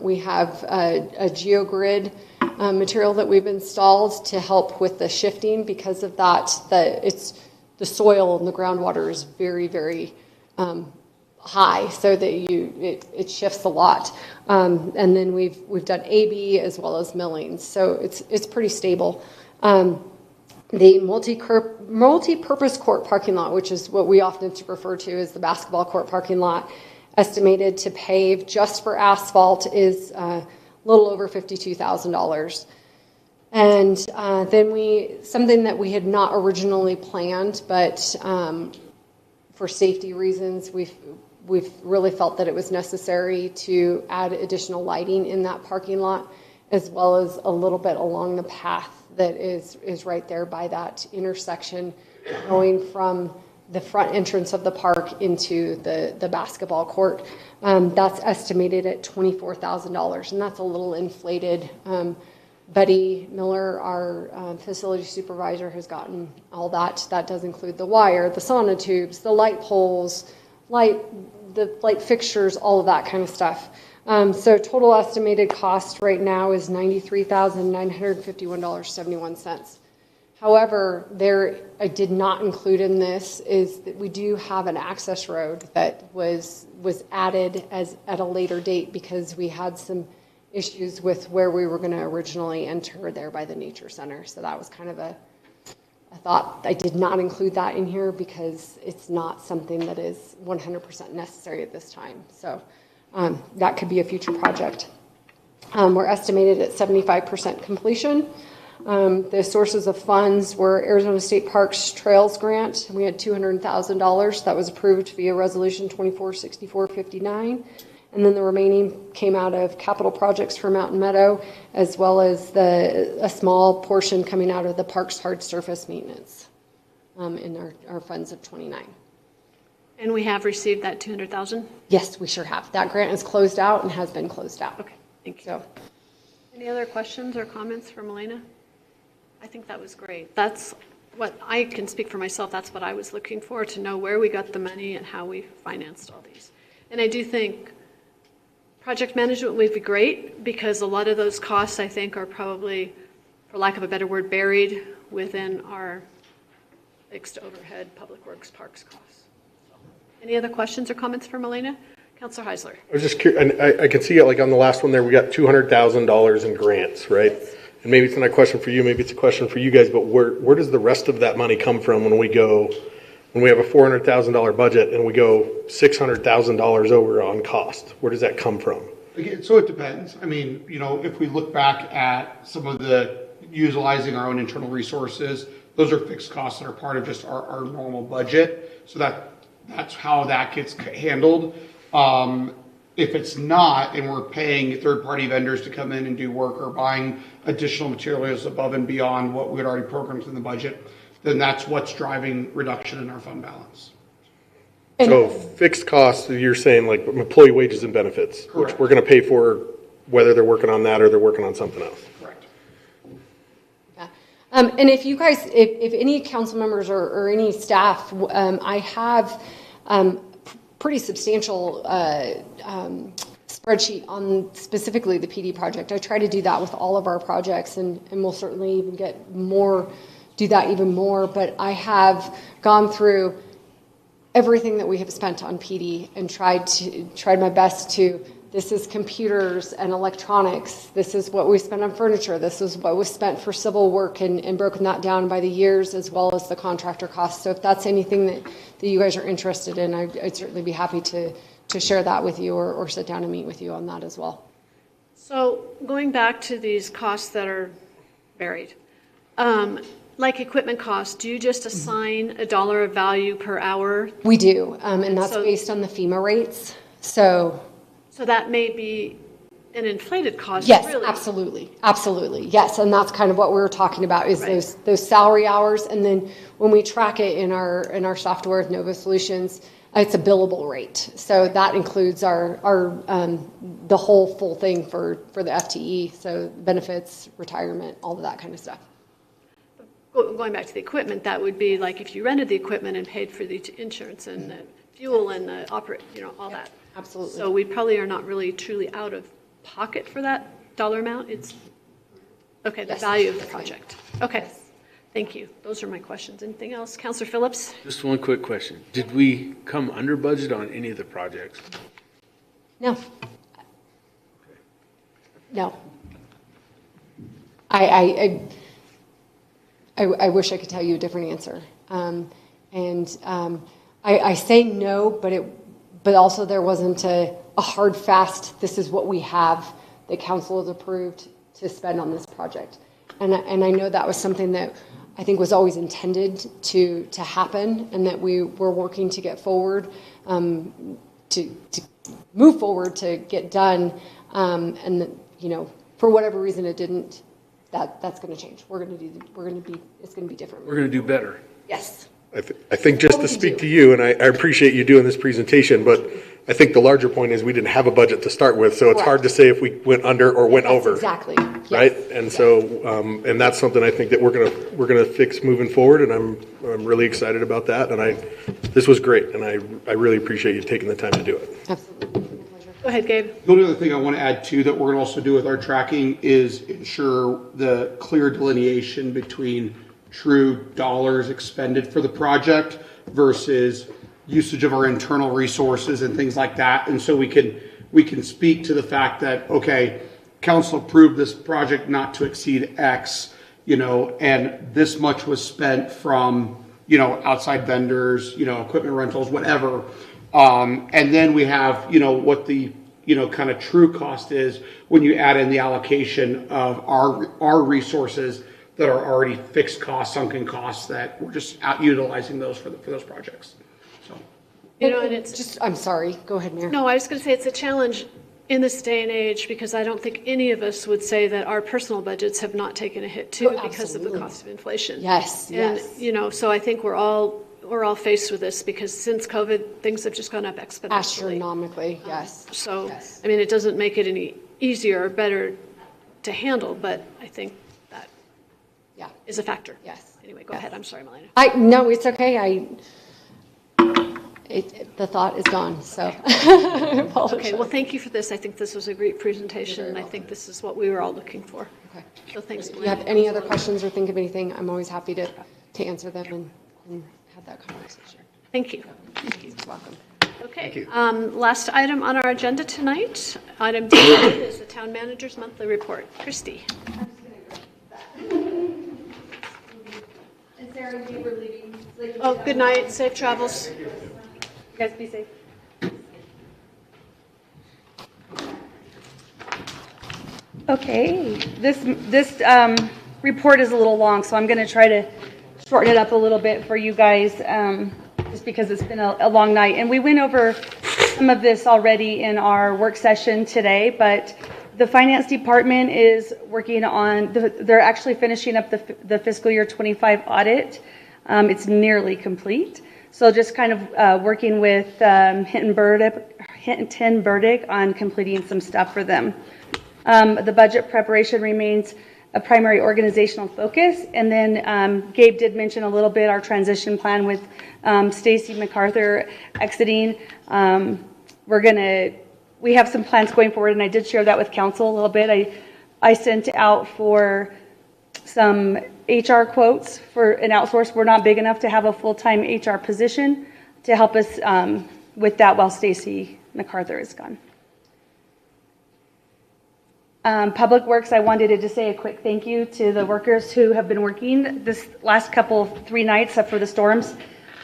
we have a geogrid material that we've installed to help with the shifting. Because of that, the soil and the groundwater is very, very high, so that it shifts a lot. And then we've done AB as well as millings, so it's pretty stable. The multi-purpose court parking lot, which is what we often refer to as the basketball court parking lot, estimated to pave just for asphalt is a little over $52,000. And then something that we had not originally planned, but for safety reasons, we've really felt that it was necessary to add additional lighting in that parking lot, as well as a little bit along the path that is right there by that intersection going from the front entrance of the park into the basketball court. That's estimated at $24,000, and that's a little inflated. Betty Miller, our facility supervisor, has gotten all that. That does include the wire, the sonotubes, the light poles, the light fixtures, all of that kind of stuff. So total estimated cost right now is $93,951.71. However, I did not include in this is that we do have an access road that was added at a later date because we had some issues with where we were going to originally enter there by the nature center. So that was kind of I thought I did not include that in here because it's not something that is 100% necessary at this time. So that could be a future project. We're estimated at 75% completion. The sources of funds were Arizona State Parks Trails Grant. We had $200,000 that was approved via Resolution 246459. And then the remaining came out of capital projects for Mountain Meadow, as well as a small portion coming out of the park's hard surface maintenance in our funds of 29. And we have received that $200,000? Yes, we sure have. That grant is closed out and has been closed out. Okay, thank you. So, any other questions or comments from Elena? I think that was great. That's what I can speak for myself. That's what I was looking for, to know where we got the money and how we financed all these. And I do think project management would be great because a lot of those costs, I think, are probably, for lack of a better word, buried within our fixed overhead public works parks costs. So, any other questions or comments from Elena? Councilor Heisler. I was just curious, and I can see it like on the last one there, we got $200,000 in grants, right? Yes. And maybe it's not a question for you, maybe it's a question for you guys, but where does the rest of that money come from when we have a $400,000 budget and we go $600,000 over on cost? Where does that come from? Again, so it depends. I mean, if we look back at some of the utilizing our own internal resources, those are fixed costs that are part of just our normal budget. So that's how that gets handled. If it's not, and we're paying third-party vendors to come in and do work or buying additional materials above and beyond what we had already programmed in the budget, then that's what's driving reduction in our fund balance. So fixed costs, you're saying like employee wages and benefits, correct, which we're going to pay for whether they're working on that or they're working on something else. Correct. Yeah. And if you guys, if any council members or any staff, I have pretty substantial spreadsheet on specifically the PD project. I try to do that with all of our projects, and we'll certainly even do that even more. But I have gone through everything that we have spent on PD and tried my best to. This is computers and electronics. This is what we spent on furniture. This is what was spent for civil work, and broken that down by the years as well as the contractor costs. So if that's anything that you guys are interested in, I'd certainly be happy to share that with you or sit down and meet with you on that as well. So going back to these costs that are buried, like equipment costs, do you just assign a dollar of value per hour? We do, and that's based on the FEMA rates. So that may be an inflated cost. Yes, really. absolutely. Yes, and that's kind of what we were talking about is those salary hours, and then when we track it in our software with Nova Solutions, it's a billable rate. So that includes our the whole full thing for the FTE. So benefits, retirement, all of that kind of stuff. Going back to the equipment, that would be like if you rented the equipment and paid for the insurance and the fuel and the all that. Absolutely. So we probably are not really truly out of pocket for that dollar amount. It's, okay, the value of the project. Okay, thank you. Those are my questions. Anything else? Councilor Phillips? Just one quick question. Did we come under budget on any of the projects? No. No. I wish I could tell you a different answer. I say no, but also there wasn't a hard, fast, this is what we have that council has approved to spend on this project. And I know that was something that I think was always intended to happen, and that we were working to get forward, to move forward to get done. And for whatever reason it didn't, that's going to change. It's going to be different. We're going to do better. Yes. I think just to speak to you, and I appreciate you doing this presentation, but I think the larger point is we didn't have a budget to start with, so it's hard to say if we went under or went over. Exactly. Right? And so, and that's something I think that we're gonna fix moving forward, and I'm really excited about that. And this was great, and I really appreciate you taking the time to do it. Absolutely. Go ahead, Gabe. The only other thing I want to add too that we're going to also do with our tracking is ensure the clear delineation between true dollars expended for the project versus usage of our internal resources and things like that. And so we can speak to the fact that, okay, council approved this project not to exceed X, and this much was spent from, outside vendors, equipment rentals, whatever. And then we have, what the, kind of true cost is when you add in the allocation of our resources that are already fixed costs, sunken costs, that we're just out utilizing those for those projects. So, and it's just, I'm sorry, go ahead, Mayor. No, I was going to say it's a challenge in this day and age, because I don't think any of us would say that our personal budgets have not taken a hit too because of the cost of inflation. Yes, and yes. So I think we're all faced with this, because since COVID, things have just gone up exponentially. Astronomically, yes. So, yes. I mean, it doesn't make it any easier or better to handle, but I think that is a factor. Yes. Anyway, go ahead. I'm sorry, Melina. No, it's okay. The thought is gone, so. Okay, well, thank you for this. I think this was a great presentation, and I think this is what we were all looking for. Okay. So thanks. If you have any other questions or think of anything, I'm always happy to answer them and have that conversation. Thank you. You're welcome. Okay. Last item on our agenda tonight, item D, is the town manager's monthly report. Christy. And Sarah, we were leaving. Oh, good night. Safe travels. You guys be safe. Okay, this report is a little long, so I'm going to try to shorten it up a little bit for you guys, just because it's been a long night. And we went over some of this already in our work session today, but the finance department is working on, they're actually finishing up the fiscal year 25 audit. It's nearly complete. So just kind of working with Hinton Burdick on completing some stuff for them. The budget preparation remains a primary organizational focus. And then Gabe did mention a little bit our transition plan with Stacy MacArthur exiting. We have some plans going forward, and I did share that with council a little bit. I sent out for some HR quotes for an outsource. We're not big enough to have a full-time HR position to help us with that while Stacy MacArthur is gone. Public Works, I wanted to just say a quick thank you to the workers who have been working this last three nights up for the storms.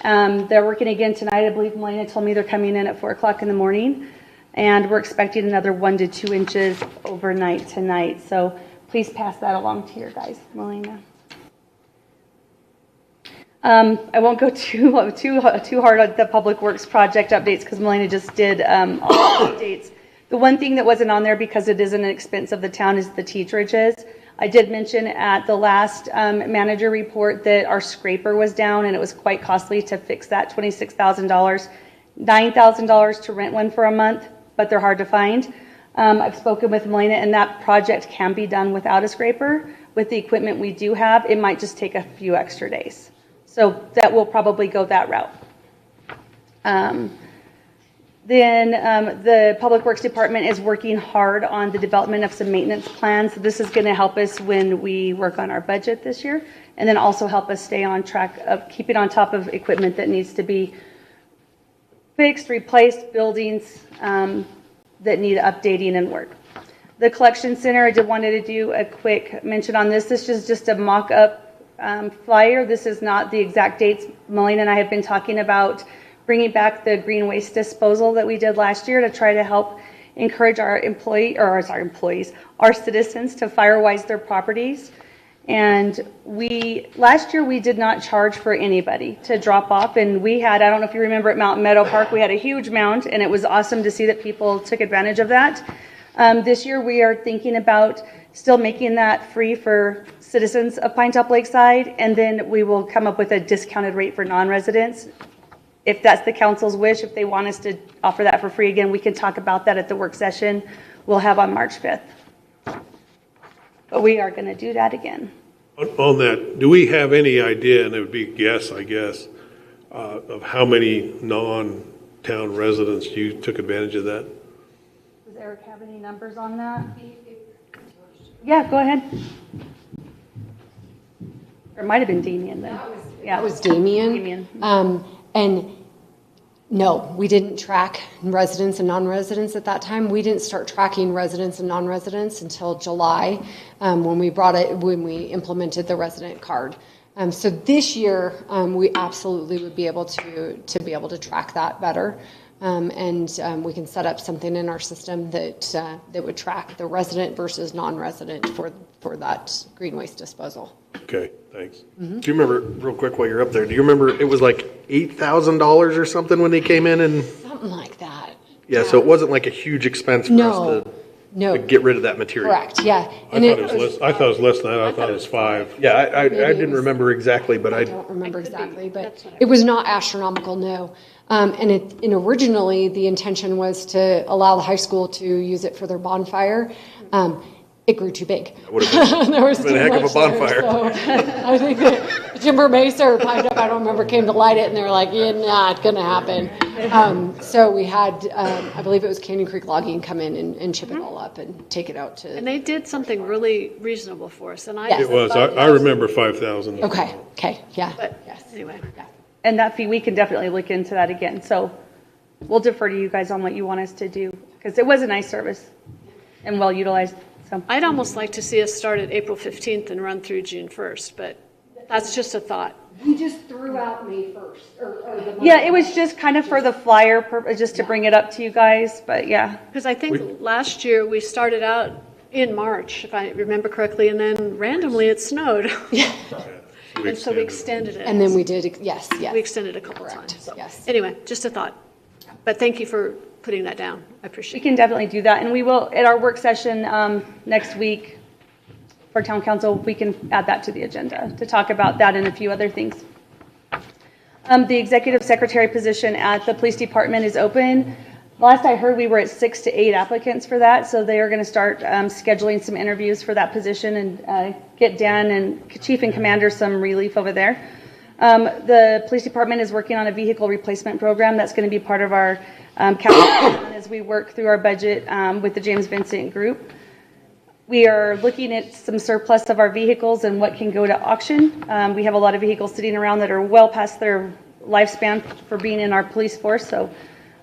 They're working again tonight. I believe Melina told me they're coming in at 4 o'clock in the morning, and we're expecting another 1 to 2 inches overnight tonight. So please pass that along to your guys, Melina. I won't go too hard on the Public Works project updates because Melina just did all the updates. The one thing that wasn't on there because it isn't an expense of the town is the T-bridges. I did mention at the last manager report that our scraper was down and it was quite costly to fix that, $26,000. $9,000 to rent one for a month, but they're hard to find. I've spoken with Melina, and that project can be done without a scraper. With the equipment we do have, it might just take a few extra days. So that will probably go that route. The Public Works Department is working hard on the development of some maintenance plans. This is going to help us when we work on our budget this year, and then also help us stay on track of keeping on top of equipment that needs to be fixed, replaced, buildings that need updating and work. The collection center, I just wanted to do a quick mention on this. This is just a mock-up flyer. This is not the exact dates. Melina and I have been talking about bringing back the green waste disposal that we did last year to try to help encourage our our citizens to firewise their properties. And last year we did not charge for anybody to drop off, and we had, I don't know if you remember at Mountain Meadow Park, we had a huge mound, and it was awesome to see that people took advantage of that. This year we are thinking about still making that free for citizens of Pinetop-Lakeside, and then we will come up with a discounted rate for non-residents. If that's the council's wish, if they want us to offer that for free again, we can talk about that at the work session we'll have on March 5th. But we are going to do that again. On that, do we have any idea, and it would be a guess, I guess, of how many non-town residents you took advantage of that? Does Eric have any numbers on that? Yeah, go ahead. Or it might have been Damien then. That was Damien. And no, we didn't track residents and non-residents at that time. We didn't start tracking residents and non-residents until July, when we implemented the resident card. So this year, we absolutely would be able to track that better. And we can set up something in our system that would track the resident versus non-resident for that green waste disposal. Okay, thanks. Do you remember, real quick while you're up there, do you remember it was like $8,000 or something when they came in and? Something like that. Yeah, so it wasn't like a huge expense for us to get rid of that material. Correct, yeah. I thought it was less than that. I thought it was 5. Yeah, I didn't remember exactly, but I don't remember exactly, but it was not astronomical, no. And originally the intention was to allow the high school to use it for their bonfire. It grew too big. There was been a heck of a bonfire. There, so I think that Timber Mesa or Pinetop, I don't remember, came to light it, and they were like, "Yeah, not gonna happen." So we had, I believe it was Canyon Creek Logging, come in and chip it all up and take it out to. And they did something really reasonable for us, and It was. I remember 5,000. Okay. Yeah. But anyway. Yeah. And that fee, we can definitely look into that again. So we'll defer to you guys on what you want us to do, because it was a nice service and well utilized. So I'd almost like to see us start at April 15th and run through June 1st, but that's just a thought. We just threw out May 1st. Or the yeah, it was just kind of for the flyer purpose, just to bring it up to you guys, but yeah. Because I think last year we started out in March, if I remember correctly, and then randomly it snowed. Yeah. And so we extended it. And then we did, yes. We extended a couple times. So. Yes. Anyway, just a thought. But thank you for putting that down. I appreciate it. We can definitely do that. And we will, at our work session next week for town council, we can add that to the agenda to talk about that and a few other things. The executive secretary position at the police department is open. Last I heard, we were at 6 to 8 applicants for that, so they are going to start scheduling some interviews for that position and get Dan and Chief and Commander some relief over there. The police department is working on a vehicle replacement program that's going to be part of our capital plan as we work through our budget with the James Vincent Group. We are looking at some surplus of our vehicles and what can go to auction. We have a lot of vehicles sitting around that are well past their lifespan for being in our police force, so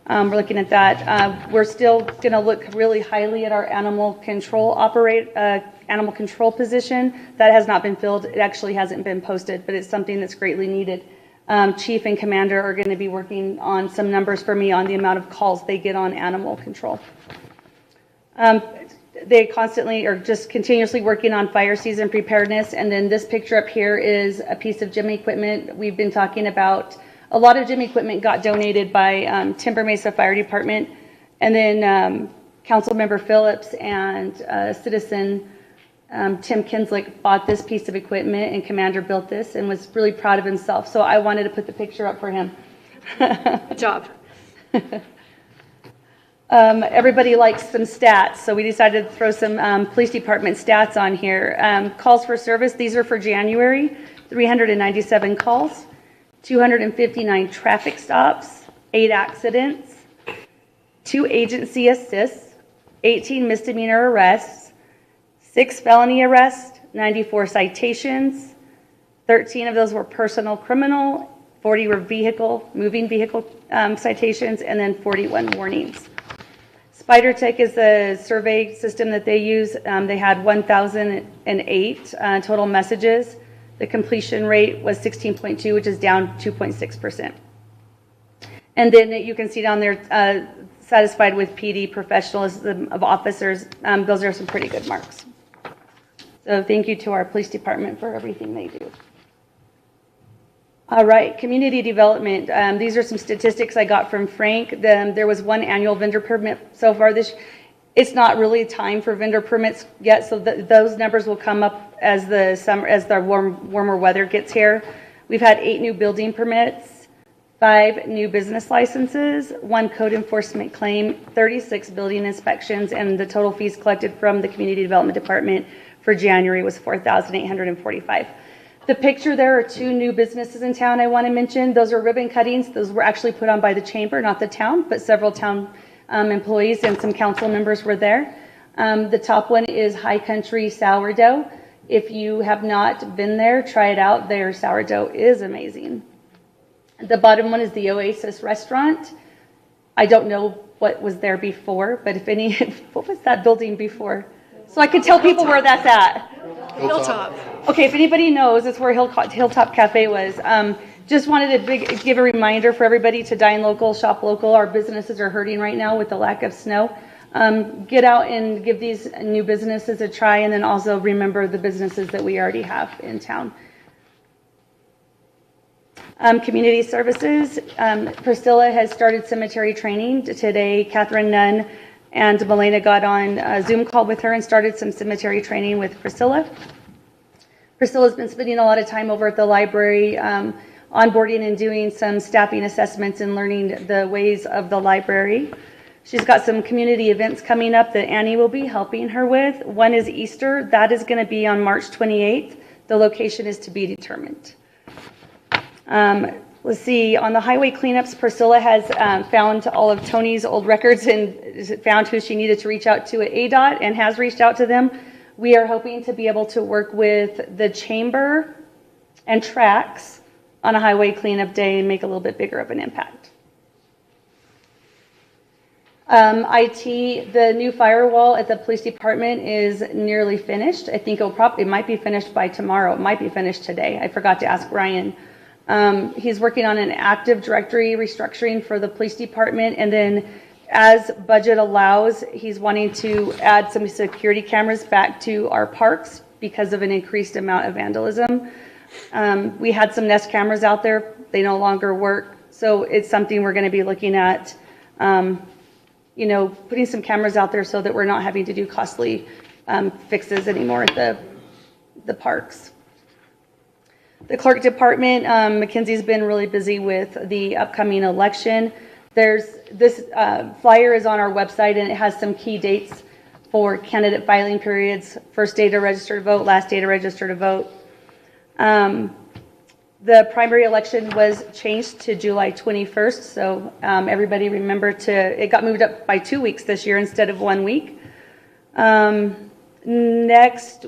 we're looking at that. We're still going to look really highly at our animal control position. That has not been filled. It actually hasn't been posted, but it's something that's greatly needed. Chief and Commander are going to be working on some numbers for me on the amount of calls they get on animal control. They constantly are just continuously working on fire season preparedness. And then this picture up here is a piece of gym equipment. We've been talking about a lot of gym equipment got donated by Timber Mesa Fire Department. And then Councilmember Phillips and citizen Tim Kinslick bought this piece of equipment, and Commander built this and was really proud of himself. So I wanted to put the picture up for him. Good job. Everybody likes some stats, so we decided to throw some police department stats on here. Calls for service, these are for January, 397 calls, 259 traffic stops, 8 accidents, 2 agency assists, 18 misdemeanor arrests, 6 felony arrests, 94 citations, 13 of those were personal criminal, 40 were moving vehicle citations, and then 41 warnings. SpiderTech is the survey system that they use. They had 1,008 total messages. The completion rate was 16.2, which is down 2.6%. And then you can see down there, satisfied with PD professionalism of officers. Those are some pretty good marks. So thank you to our police department for everything they do. All right, community development. These are some statistics I got from Frank. There was 1 annual vendor permit so far this. It's not really time for vendor permits yet, so those numbers will come up as the warmer weather gets here. We've had 8 new building permits, 5 new business licenses, 1 code enforcement claim, 36 building inspections, and the total fees collected from the community development department for January was $4,845. The picture there are 2 new businesses in town I want to mention. Those are ribbon cuttings. Those were actually put on by the chamber, not the town, but several town employees and some council members were there. The top one is High Country Sourdough. If you have not been there, try it out. Their sourdough is amazing. The bottom one is the Oasis Restaurant. I don't know what was there before, but if any, what was that building before? So I could tell people where that's at. Hilltop. Okay, if anybody knows, it's where Hilltop Cafe was. Just wanted to give a reminder for everybody to dine local, shop local. Our businesses are hurting right now with the lack of snow. Get out and give these new businesses a try, and then also remember the businesses that we already have in town. Community services. Priscilla has started cemetery training. Today, Catherine Nunn and Melena got on a Zoom call with her and started some cemetery training with Priscilla. Priscilla's been spending a lot of time over at the library, onboarding and doing some staffing assessments and learning the ways of the library. She's got some community events coming up that Annie will be helping her with. One is Easter. That is going to be on March 28th. The location is to be determined. Let's see, on the highway cleanups, Priscilla has found all of Tony's old records and found who she needed to reach out to at ADOT and has reached out to them. We are hoping to be able to work with the chamber and tracks on a highway cleanup day and make a little bit bigger of an impact. IT, the new firewall at the police department is nearly finished. I think it might be finished by tomorrow. It might be finished today. I forgot to ask Ryan. He's working on an Active Directory restructuring for the police department, and then as budget allows, he's wanting to add some security cameras back to our parks because of an increased amount of vandalism. We had some Nest cameras out there. They no longer work, so it's something we're going to be looking at, putting some cameras out there so that we're not having to do costly fixes anymore at the parks. The clerk department, Mackenzie's been really busy with the upcoming election. This flyer is on our website, and it has some key dates for candidate filing periods, first day to register to vote, last day to register to vote. The primary election was changed to July 21st, so everybody remember it got moved up by 2 weeks this year instead of 1 week. Next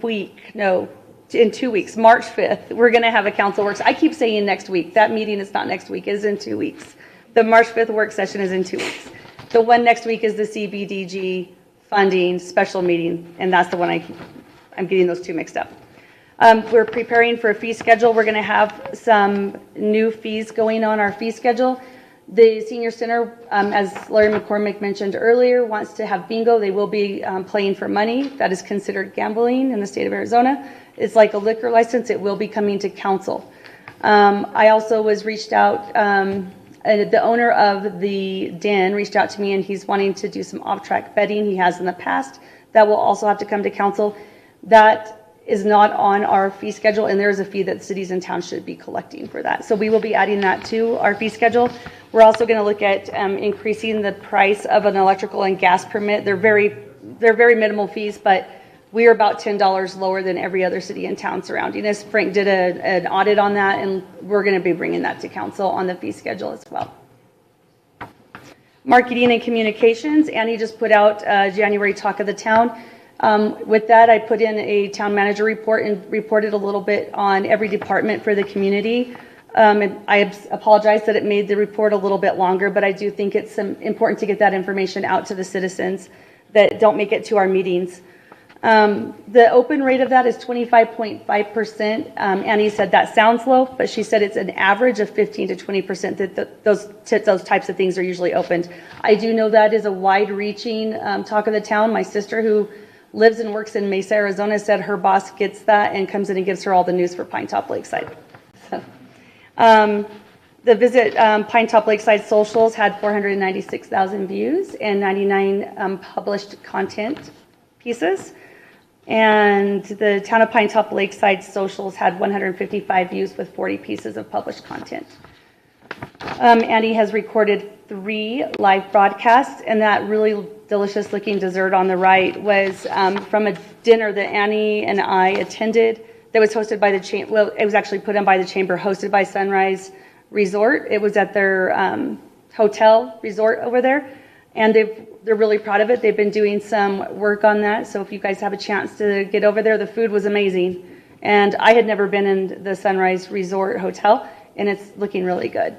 week, no, in 2 weeks, March 5th, we're going to have a council works. I keep saying next week. That meeting is not next week. It is in 2 weeks. The March 5th work session is in 2 weeks. The one next week is the CBDG funding special meeting, and that's the one I'm getting those two mixed up. We're preparing for a fee schedule. We're going to have some new fees going on our fee schedule. The senior center, as Larry McCormick mentioned earlier, wants to have bingo. They will be playing for money. That is considered gambling in the state of Arizona. It's like a liquor license. It will be coming to council. I also was reached out, the owner of the den reached out to me, and he's wanting to do some off-track betting. He has in the past. That will also have to come to council. That is not on our fee schedule, and there is a fee that cities and towns should be collecting for that. So we will be adding that to our fee schedule. We're also going to look at increasing the price of an electrical and gas permit. They're very minimal fees, but we are about $10 lower than every other city and town surrounding us. Frank did an audit on that, and we're going to be bringing that to council on the fee schedule as well. Marketing and communications, Annie just put out January Talk of the Town. With that, I put in a town manager report and reported a little bit on every department for the community. And I apologize that it made the report a little bit longer, but I do think it's important to get that information out to the citizens that don't make it to our meetings. The open rate of that is 25.5%. Annie said that sounds low, but she said it's an average of 15 to 20% that those types of things are usually opened. I do know that is a wide-reaching talk of the town. My sister, who lives and works in Mesa, Arizona, said her boss gets that and comes in and gives her all the news for Pinetop-Lakeside. So, the Visit Pinetop-Lakeside socials had 496,000 views and 99 published content pieces. And the Town of Pinetop-Lakeside socials had 155 views with 40 pieces of published content. Annie has recorded 3 live broadcasts, and that really delicious looking dessert on the right was from a dinner that Annie and I attended that was hosted by the Chamber. Well, it was actually put on by the Chamber, hosted by Sunrise Resort. It was at their hotel resort over there, and they're really proud of it. They've been doing some work on that, so if you guys have a chance to get over there, the food was amazing. And I had never been in the Sunrise Resort Hotel, and it's looking really good.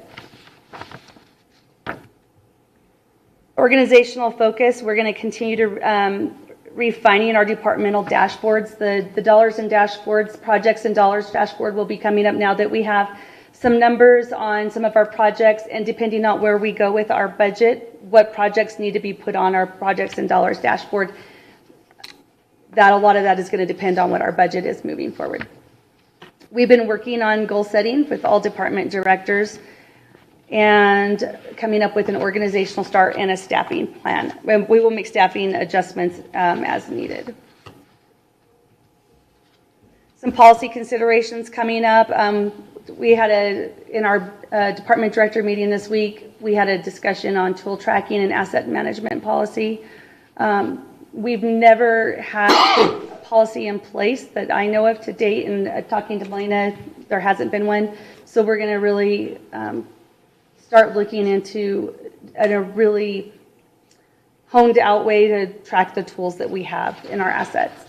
Organizational focus, we're going to continue to refining our departmental dashboards. The dollars and dashboards, projects and dollars dashboard will be coming up now that we have some numbers on some of our projects, and depending on where we go with our budget, what projects need to be put on our projects and dollars dashboard. That a lot of that is going to depend on what our budget is moving forward. We've been working on goal setting with all department directors and coming up with an organizational start and a staffing plan. We will make staffing adjustments as needed. Some policy considerations coming up. We had in our department director meeting this week, we had a discussion on tool tracking and asset management policy. We've never had a policy in place that I know of to date, and talking to Laela, there hasn't been one. So we're going to really start looking into a really honed out way to track the tools that we have in our assets.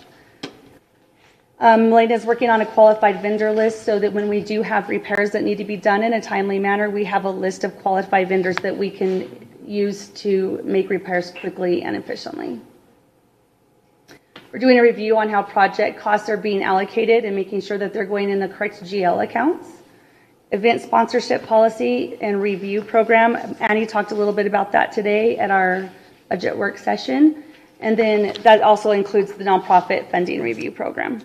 Laela is working on a qualified vendor list so that when we do have repairs that need to be done in a timely manner, we have a list of qualified vendors that we can use to make repairs quickly and efficiently. We're doing a review on how project costs are being allocated and making sure that they're going in the correct GL accounts. Event sponsorship policy and review program. Annie talked a little bit about that today at our budget work session. And then that also includes the nonprofit funding review program.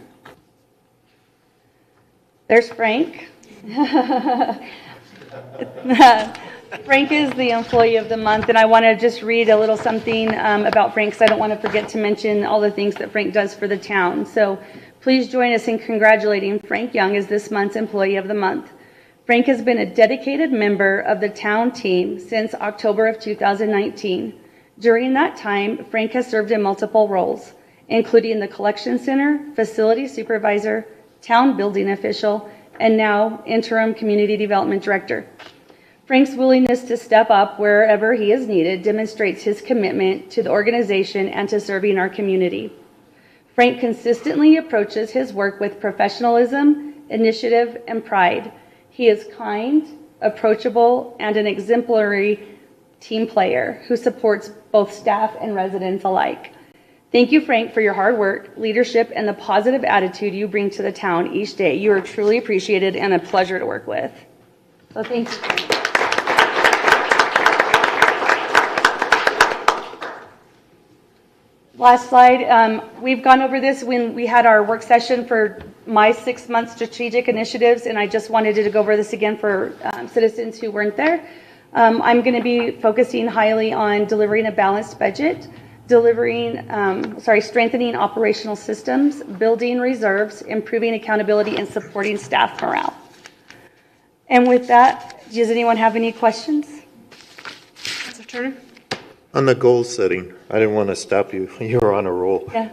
There's Frank. Frank is the employee of the month, and I want to just read a little something about Frank, because I don't want to forget to mention all the things that Frank does for the town. So please join us in congratulating Frank Young as this month's employee of the month. Frank has been a dedicated member of the town team since October of 2019. During that time, Frank has served in multiple roles, including the collection center, facility supervisor, town building official, and now interim community development director. Frank's willingness to step up wherever he is needed demonstrates his commitment to the organization and to serving our community. Frank consistently approaches his work with professionalism, initiative, and pride. He is kind, approachable, and an exemplary team player who supports both staff and residents alike. Thank you, Frank, for your hard work, leadership, and the positive attitude you bring to the town each day. You are truly appreciated and a pleasure to work with. So thank you. Last slide. We've gone over this when we had our work session for my 6-month strategic initiatives, and I just wanted to go over this again for citizens who weren't there. I'm going to be focusing highly on delivering a balanced budget, strengthening operational systems, building reserves, improving accountability, and supporting staff morale. And with that, does anyone have any questions? Turner? On the goal setting, I didn't want to stop you. You were on a roll. Yeah.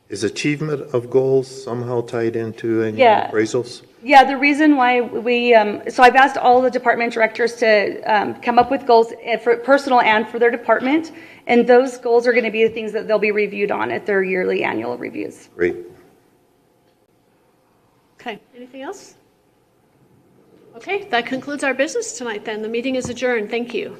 Is achievement of goals somehow tied into any Yeah. appraisals? Yeah, the reason why we, so I've asked all the department directors to come up with goals for personal and for their department, and those goals are going to be the things that they'll be reviewed on at their yearly annual reviews. Great. Okay, anything else? Okay, that concludes our business tonight then. The meeting is adjourned. Thank you.